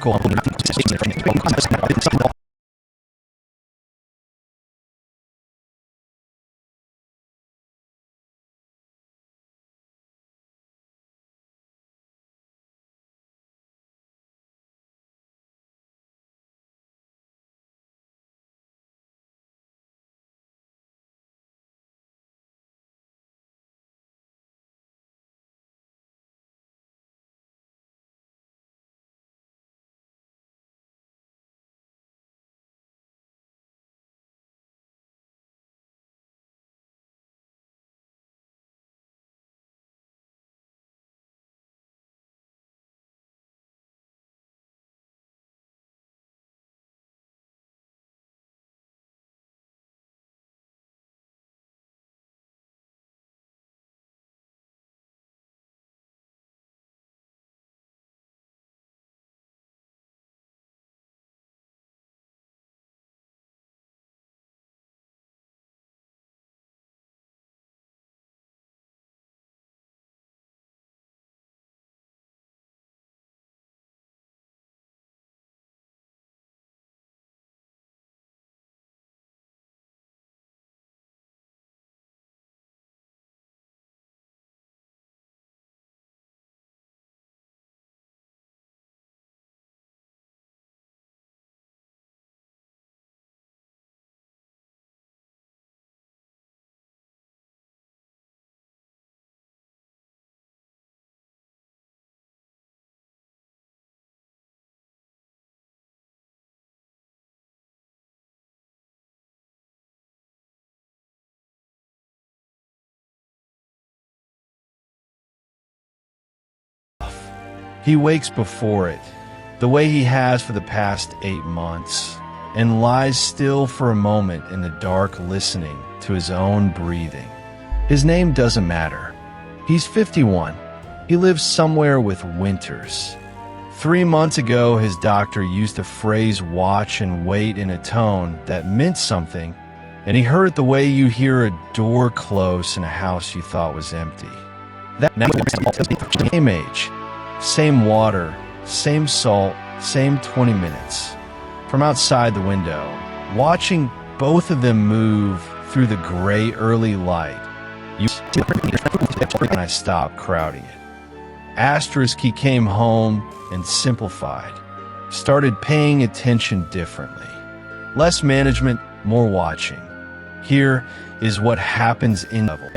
He wakes before it, the way he has for the past 8 months, and lies still for a moment in the dark listening to his own breathing. His name doesn't matter. He's 51. He lives somewhere with Winters. 3 months ago, his doctor used the phrase watch and wait in a tone that meant something, and he heard it the way you hear a door close in a house you thought was empty. That same age. Same water, same salt, same 20 minutes. From outside the window, watching both of them move through the gray early light, and I stopped crowding it. He came home and simplified. Started paying attention differently. Less management, more watching. Here is what happens in level.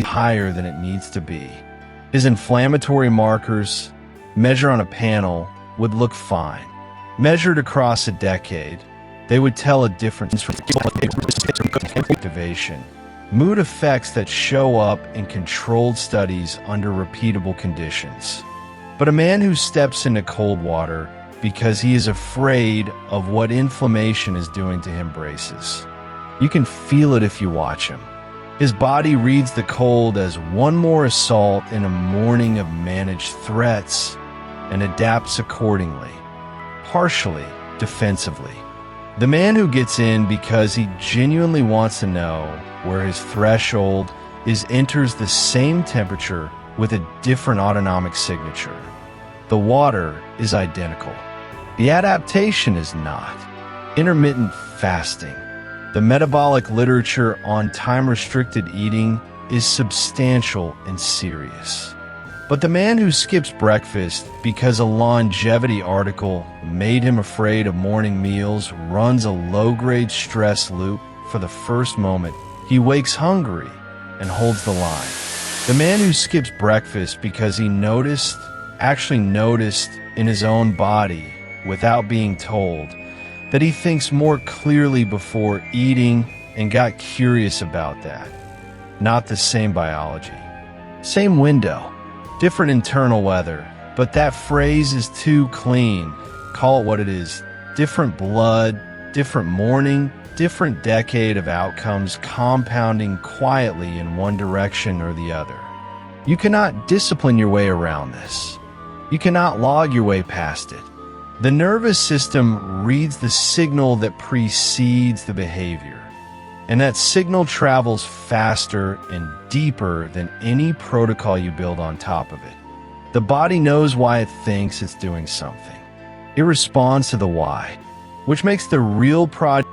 Higher than it needs to be. His inflammatory markers, measured on a panel, would look fine. Measured across a decade, they would tell a difference from activation, mood effects that show up in controlled studies under repeatable conditions. But a man who steps into cold water because he is afraid of what inflammation is doing to him braces. You can feel it if you watch him. His body reads the cold as one more assault in a morning of managed threats and adapts accordingly, partially defensively. The man who gets in because he genuinely wants to know where his threshold is enters the same temperature with a different autonomic signature. The water is identical. The adaptation is not. Intermittent fasting. The metabolic literature on time-restricted eating is substantial and serious. But the man who skips breakfast because a longevity article made him afraid of morning meals runs a low-grade stress loop for the first moment he wakes hungry and holds the line. The man who skips breakfast because he actually noticed in his own body, without being told, that he thinks more clearly before eating and got curious about that. not the same biology. Same window, different internal weather, but that phrase is too clean. Call it what it is. Different blood, different morning, different decade of outcomes compounding quietly in one direction or the other. You cannot discipline your way around this. You cannot log your way past it. The nervous system reads the signal that precedes the behavior, and that signal travels faster and deeper than any protocol you build on top of it. The body knows why it thinks it's doing something. It responds to the why, which makes the real project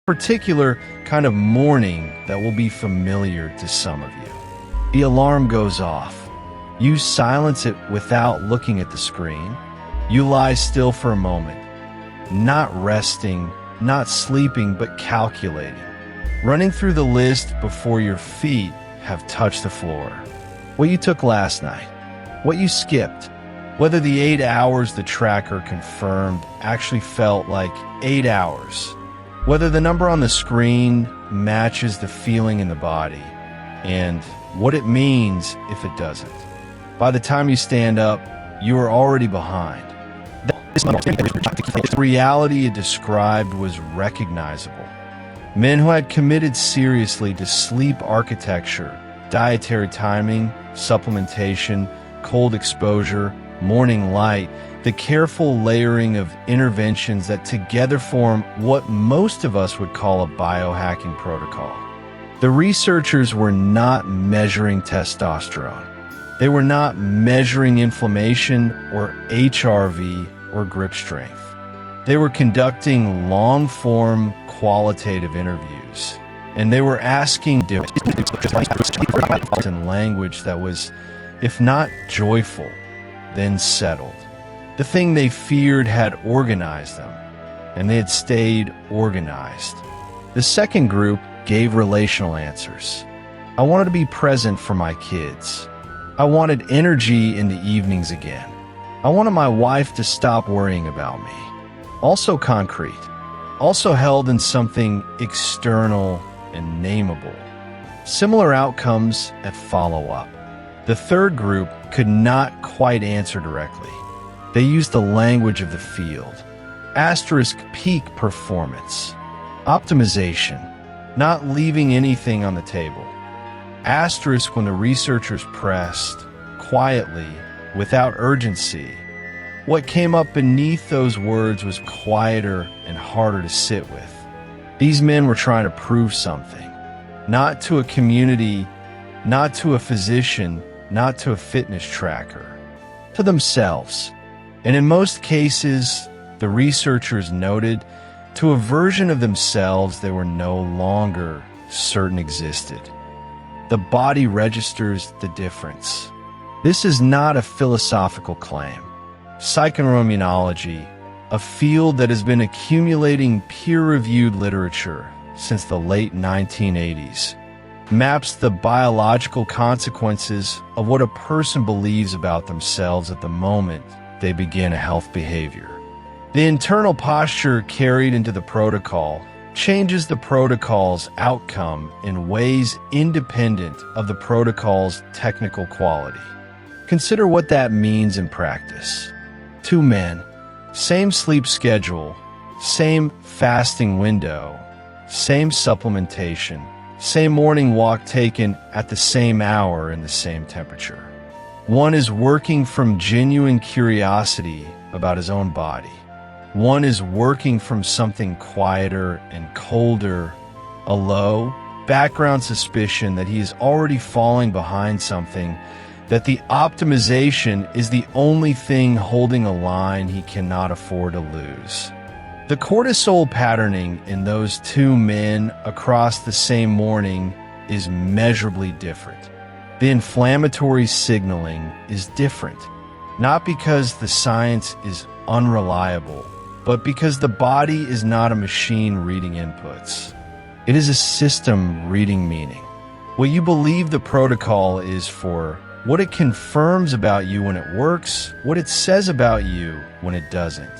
Particular kind of morning that will be familiar to some of you. The alarm goes off. You silence it without looking at the screen. You lie still for a moment, not resting, not sleeping, but calculating, running through the list before your feet have touched the floor. What you took last night, what you skipped, whether the 8 hours the tracker confirmed actually felt like 8 hours, whether the number on the screen matches the feeling in the body, and what it means if it doesn't. By the time you stand up, you are already behind. The reality it described was recognizable. Men who had committed seriously to sleep architecture, dietary timing, supplementation, cold exposure, morning light, the careful layering of interventions that together form what most of us would call a biohacking protocol. The researchers were not measuring testosterone. They were not measuring inflammation or HRV or grip strength. They were conducting long-form qualitative interviews, and they were asking in language that was, if not joyful, then settled. The thing they feared had organized them, and they had stayed organized. The second group gave relational answers. I wanted to be present for my kids. I wanted energy in the evenings again. I wanted my wife to stop worrying about me. Also concrete, also held in something external and nameable. Similar outcomes at follow-up. The third group could not quite answer directly. They used the language of the field. Asterisk peak performance. Optimization, not leaving anything on the table. Asterisk when the researchers pressed, quietly, without urgency. What came up beneath those words was quieter and harder to sit with. These men were trying to prove something. Not to a community, not to a physician, not to a fitness tracker. To themselves. And in most cases, the researchers noted, to a version of themselves they were no longer certain existed. The body registers the difference. This is not a philosophical claim. Psychoneuroimmunology, a field that has been accumulating peer-reviewed literature since the late 1980s, maps the biological consequences of what a person believes about themselves at the moment they begin a health behavior. The internal posture carried into the protocol changes the protocol's outcome in ways independent of the protocol's technical quality. Consider what that means in practice. 2 men, same sleep schedule, same fasting window, same supplementation, same morning walk taken at the same hour and the same temperature. One is working from genuine curiosity about his own body. One is working from something quieter and colder, a low, background suspicion that he is already falling behind something, that the optimization is the only thing holding a line he cannot afford to lose. The cortisol patterning in those 2 men across the same morning is measurably different. The inflammatory signaling is different, not because the science is unreliable, but because the body is not a machine reading inputs. It is a system reading meaning. What you believe the protocol is for, what it confirms about you when it works, what it says about you when it doesn't.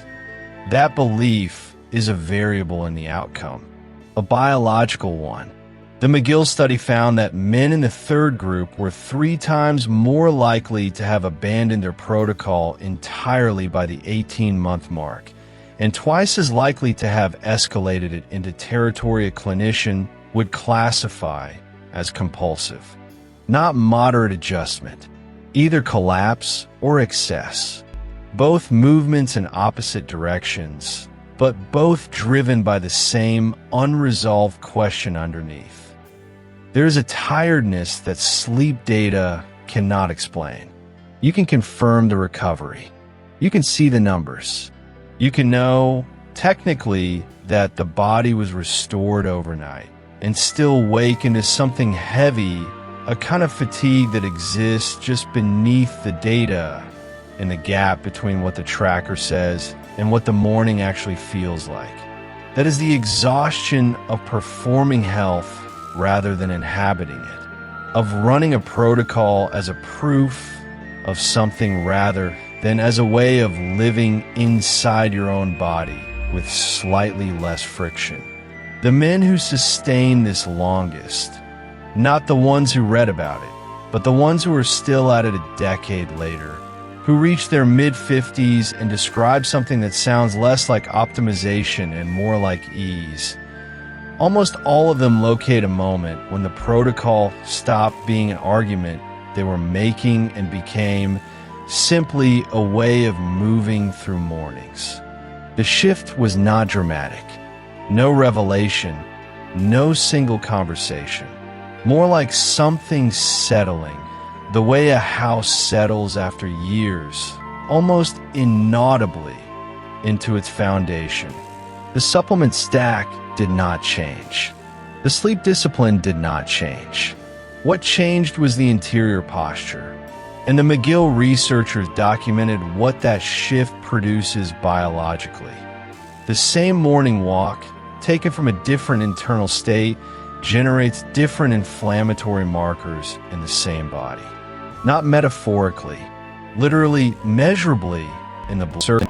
That belief is a variable in the outcome, a biological one. The McGill study found that men in the third group were 3 times more likely to have abandoned their protocol entirely by the 18-month mark, and twice as likely to have escalated it into territory a clinician would classify as compulsive. Not moderate adjustment, either collapse or excess. Both movements in opposite directions, but both driven by the same unresolved question underneath. There is a tiredness that sleep data cannot explain. You can confirm the recovery. You can see the numbers. You can know Technically, that the body was restored overnight and still wakened as something heavy, a kind of fatigue that exists just beneath the data in the gap between what the tracker says and what the morning actually feels like. That is the exhaustion of performing health rather than inhabiting it, of running a protocol as a proof of something rather than as a way of living inside your own body with slightly less friction. The men who sustain this longest, not the ones who read about it, but the ones who are still at it a decade later, who reach their mid-50s and describe something that sounds less like optimization and more like ease. Almost all of them locate a moment when the protocol stopped being an argument they were making and became simply a way of moving through mornings. The shift was not dramatic, no revelation, no single conversation. More like something settling, the way a house settles after years, almost inaudibly, into its foundation. The supplement stack did not change. The sleep discipline did not change. What changed was the interior posture. And the McGill researchers documented what that shift produces biologically. The same morning walk, taken from a different internal state, generates different inflammatory markers in the same body. Not metaphorically, literally, measurably in the blood.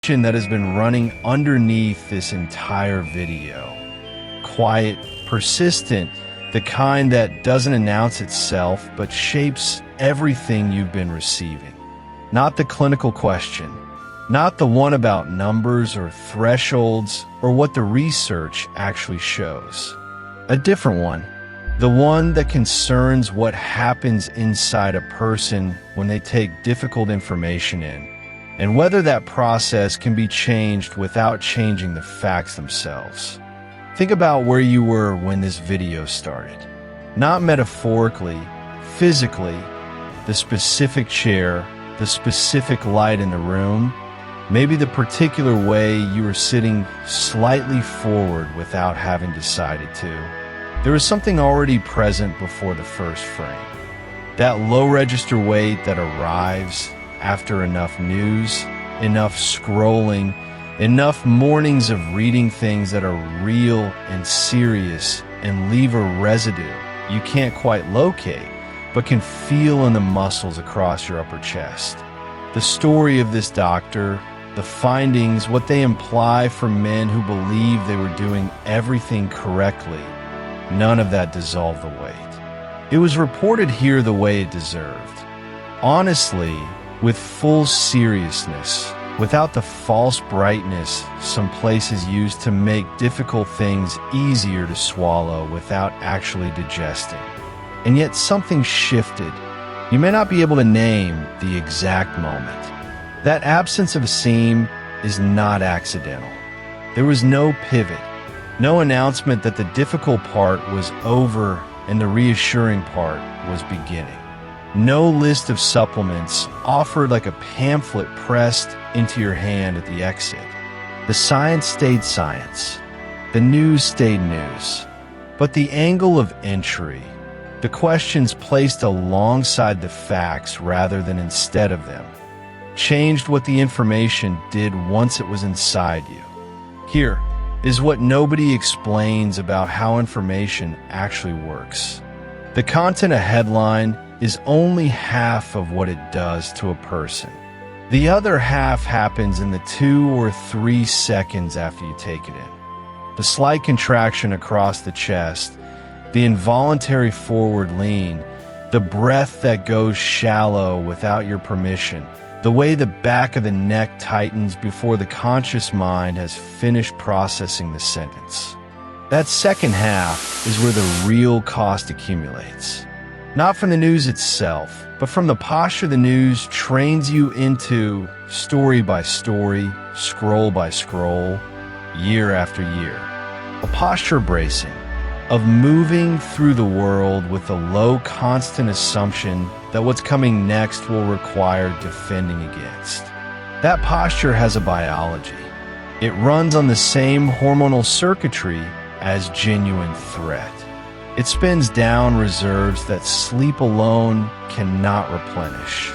that has been running underneath this entire video. Quiet, persistent, the kind that doesn't announce itself but shapes everything you've been receiving. Not the clinical question, not the one about numbers or thresholds or what the research actually shows. A different one, the one that concerns what happens inside a person when they take difficult information in, and whether that process can be changed without changing the facts themselves. Think about where you were when this video started. Not metaphorically, physically, the specific chair, the specific light in the room, maybe the particular way you were sitting slightly forward without having decided to. There was something already present before the first frame. That low register weight that arrives after enough news, enough scrolling, enough mornings of reading things that are real and serious and leave a residue you can't quite locate, but can feel in the muscles across your upper chest. The story of this doctor, the findings, what they imply for men who believe they were doing everything correctly, none of that dissolved the weight. It was reported here the way it deserved. Honestly, with full seriousness, without the false brightness some places use to make difficult things easier to swallow without actually digesting. And yet something shifted. You may not be able to name the exact moment. That absence of a seam is not accidental. There was no pivot, no announcement that the difficult part was over and the reassuring part was beginning. No list of supplements offered like a pamphlet pressed into your hand at the exit. The science stayed science. The news stayed news. But the angle of entry, the questions placed alongside the facts rather than instead of them, changed what the information did once it was inside you. Here is what nobody explains about how information actually works. The content of headline is only half of what it does to a person. The other half happens in the 2 or 3 seconds after you take it in. The slight contraction across the chest, the involuntary forward lean, the breath that goes shallow without your permission, the way the back of the neck tightens before the conscious mind has finished processing the sentence. That second half is where the real cost accumulates. Not from the news itself, but from the posture the news trains you into, story by story, scroll by scroll, year after year. A posture bracing, of moving through the world with the low constant assumption that what's coming next will require defending against. That posture has a biology. It runs on the same hormonal circuitry as genuine threat. It spins down reserves that sleep alone cannot replenish.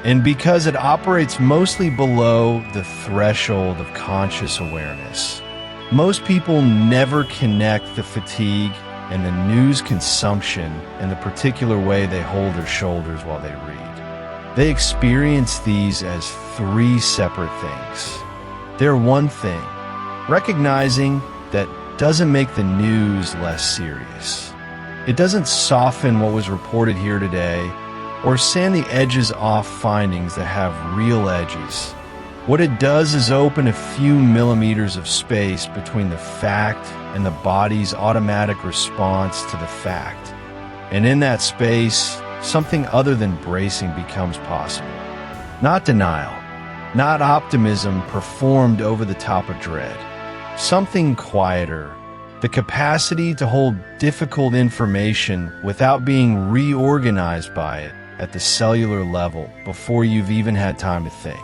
And because it operates mostly below the threshold of conscious awareness, most people never connect the fatigue and the news consumption in the particular way they hold their shoulders while they read. They experience these as 3 separate things. They're one thing, recognizing that doesn't make the news less serious. It doesn't soften what was reported here today or sand the edges off findings that have real edges. What it does is open a few millimeters of space between the fact and the body's automatic response to the fact. And in that space, something other than bracing becomes possible. Not denial, not optimism performed over the top of dread. Something quieter, the capacity to hold difficult information without being reorganized by it at the cellular level before you've even had time to think.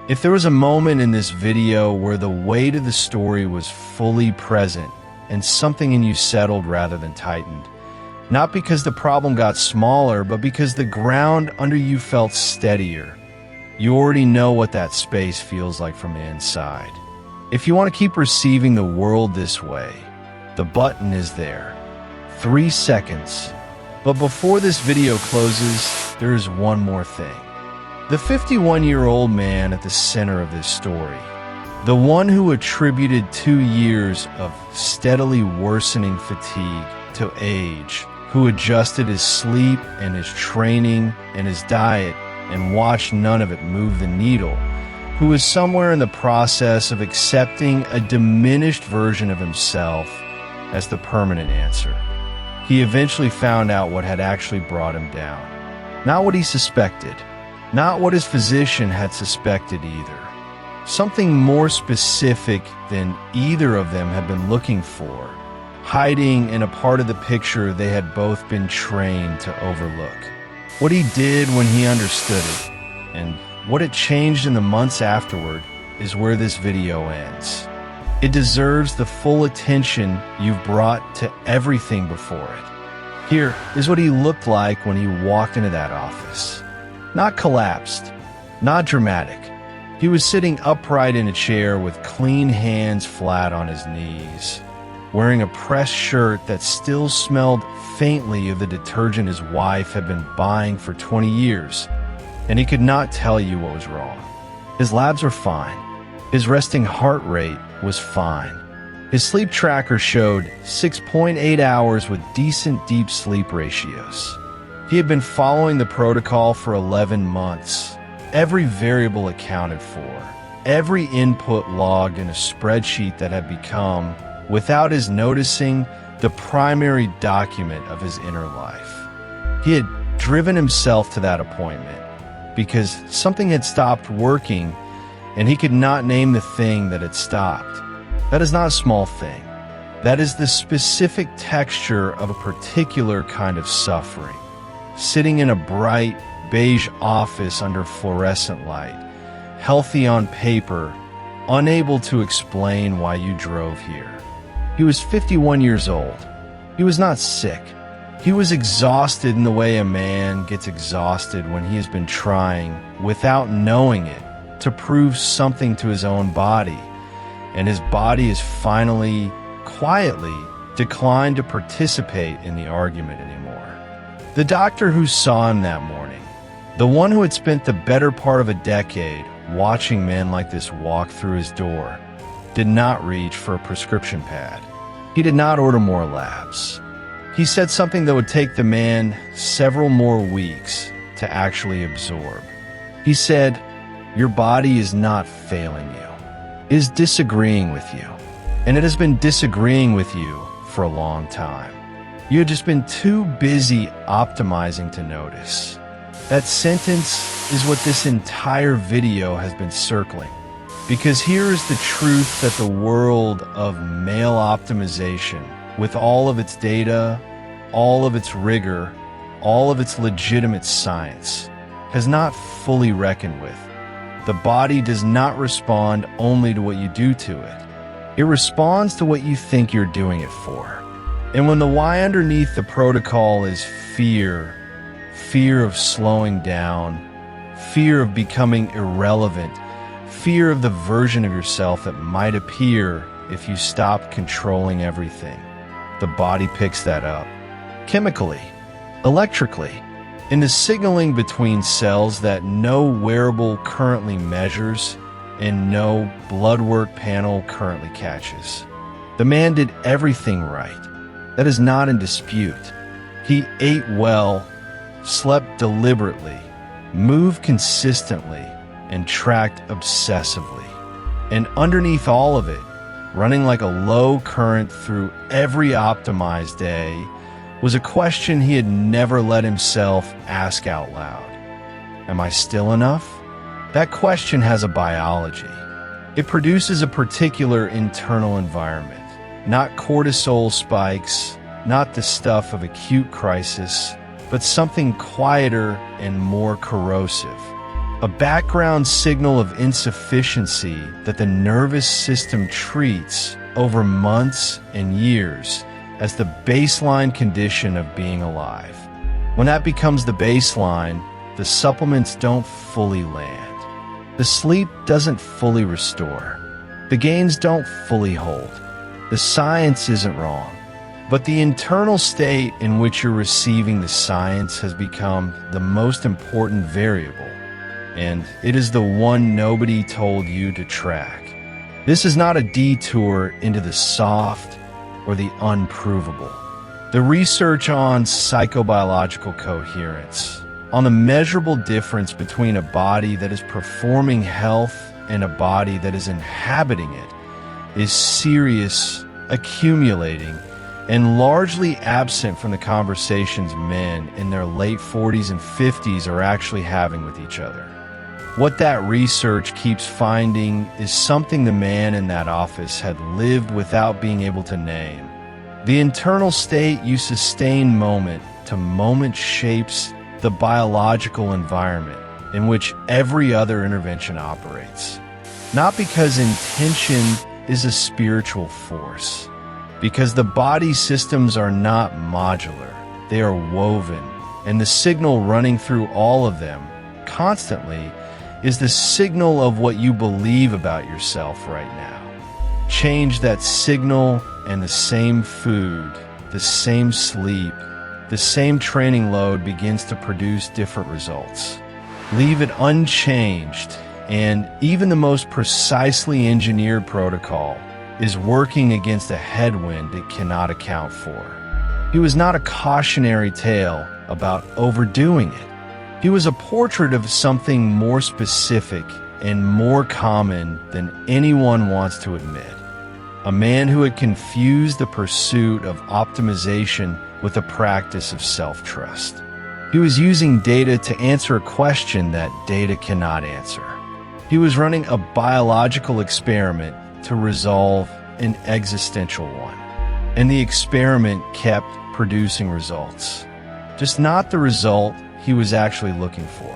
If there was a moment in this video where the weight of the story was fully present and something in you settled rather than tightened, not because the problem got smaller, but because the ground under you felt steadier, you already know what that space feels like from the inside. If you want to keep receiving the world this way, the button is there. 3 seconds. But before this video closes, there is one more thing. The 51-year-old man at the center of this story, The one who attributed 2 years of steadily worsening fatigue to age, who adjusted his sleep and his training and his diet and watched none of it move the needle, who was somewhere in the process of accepting a diminished version of himself as the permanent answer. He eventually found out what had actually brought him down. Not what he suspected, not what his physician had suspected either. Something more specific than either of them had been looking for, hiding in a part of the picture they had both been trained to overlook. What he did when he understood it, and what it changed in the months afterward, is where this video ends. It deserves the full attention you've brought to everything before it. Here is what he looked like when he walked into that office. Not collapsed, not dramatic. He was sitting upright in a chair with clean hands flat on his knees, wearing a pressed shirt that still smelled faintly of the detergent his wife had been buying for 20 years, and he could not tell you what was wrong. His labs were fine. His resting heart rate was fine. His sleep tracker showed 6.8 hours with decent deep sleep ratios. He had been following the protocol for 11 months. Every variable accounted for, every input logged in a spreadsheet that had become, without his noticing, the primary document of his inner life. He had driven himself to that appointment because something had stopped working and he could not name the thing that had stopped. That is not a small thing. That is the specific texture of a particular kind of suffering. Sitting in a bright, beige office under fluorescent light, healthy on paper, unable to explain why you drove here. He was 51 years old. He was not sick. He was exhausted in the way a man gets exhausted when he has been trying, without knowing it, to prove something to his own body, and his body has finally, quietly, declined to participate in the argument anymore. The doctor who saw him that morning, the one who had spent the better part of a decade watching men like this walk through his door, did not reach for a prescription pad. He did not order more labs. He said something that would take the man several more weeks to actually absorb. He said, "Your body is not failing you. It is disagreeing with you. And it has been disagreeing with you for a long time. You had just been too busy optimizing to notice." That sentence is what this entire video has been circling. Because here is the truth that the world of male optimization, with all of its data, all of its rigor, all of its legitimate science, has not fully reckoned with. The body does not respond only to what you do to it. It responds to what you think you're doing it for. And when the why underneath the protocol is fear, fear of slowing down, fear of becoming irrelevant, fear of the version of yourself that might appear if you stop controlling everything, the body picks that up. Chemically, electrically, in the signaling between cells that no wearable currently measures and no blood work panel currently catches. The man did everything right. That is not in dispute. He ate well, slept deliberately, moved consistently, and tracked obsessively. And underneath all of it, running like a low current through every optimized day, was a question he had never let himself ask out loud. Am I still enough? That question has a biology. It produces a particular internal environment, not cortisol spikes, not the stuff of acute crisis, but something quieter and more corrosive. A background signal of insufficiency that the nervous system treats over months and years as the baseline condition of being alive. When that becomes the baseline, the supplements don't fully land. The sleep doesn't fully restore. The gains don't fully hold. The science isn't wrong, but the internal state in which you're receiving the science has become the most important variable, and it is the one nobody told you to track. This is not a detour into the soft or the unprovable. The research on psychobiological coherence, on the measurable difference between a body that is performing health and a body that is inhabiting it, is serious, accumulating, and largely absent from the conversations men in their late 40s and 50s are actually having with each other. What that research keeps finding is something the man in that office had lived without being able to name. The internal state you sustain moment to moment shapes the biological environment in which every other intervention operates. Not because intention is a spiritual force, because the body systems are not modular, they are woven, and the signal running through all of them constantly is the signal of what you believe about yourself right now. Change that signal and the same food, the same sleep, the same training load begins to produce different results. Leave it unchanged, and even the most precisely engineered protocol is working against a headwind it cannot account for. It was not a cautionary tale about overdoing it. It was a portrait of something more specific and more common than anyone wants to admit. A man who had confused the pursuit of optimization with the practice of self-trust. He was using data to answer a question that data cannot answer. He was running a biological experiment to resolve an existential one. And the experiment kept producing results. Just not the result he was actually looking for.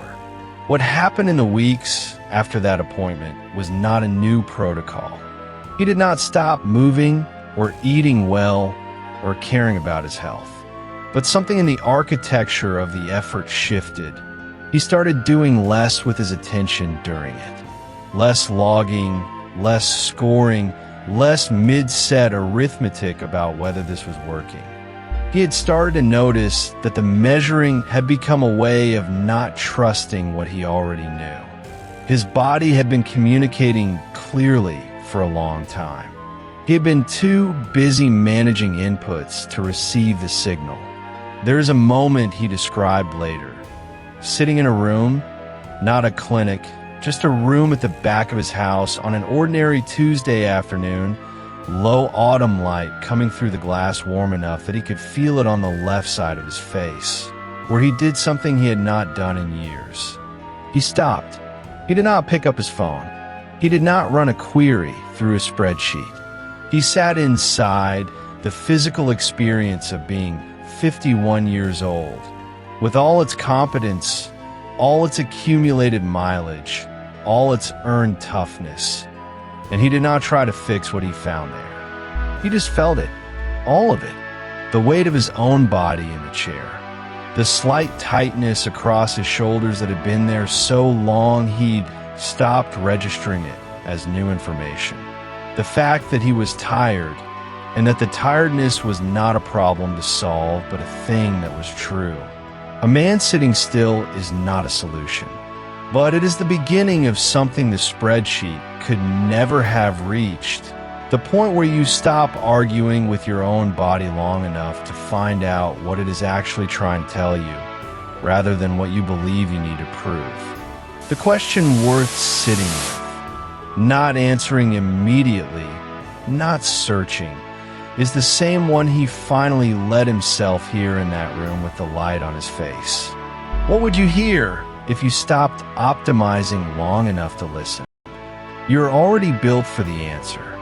What happened in the weeks after that appointment was not a new protocol. He did not stop moving or eating well or caring about his health. But something in the architecture of the effort shifted. He started doing less with his attention during it. Less logging, less scoring, less mid-set arithmetic about whether this was working. He had started to notice that the measuring had become a way of not trusting what he already knew. His body had been communicating clearly for a long time. He had been too busy managing inputs to receive the signal. There is a moment he described later. Sitting in a room, not a clinic, just a room at the back of his house on an ordinary Tuesday afternoon, low autumn light coming through the glass warm enough that he could feel it on the left side of his face, where he did something he had not done in years. He stopped. He did not pick up his phone. He did not run a query through a spreadsheet. He sat inside the physical experience of being 51 years old, with all its competence, all its accumulated mileage, all its earned toughness. And he did not try to fix what he found there. He just felt it, all of it, the weight of his own body in the chair, the slight tightness across his shoulders that had been there so long he'd stopped registering it as new information, the fact that he was tired and that the tiredness was not a problem to solve but a thing that was true. A man sitting still is not a solution, but it is the beginning of something the spreadsheet could never have reached, the point where you stop arguing with your own body long enough to find out what it is actually trying to tell you, rather than what you believe you need to prove. The question worth sitting with, not answering immediately, not searching, is the same one he finally let himself hear in that room with the light on his face. What would you hear if you stopped optimizing long enough to listen? You're already built for the answer.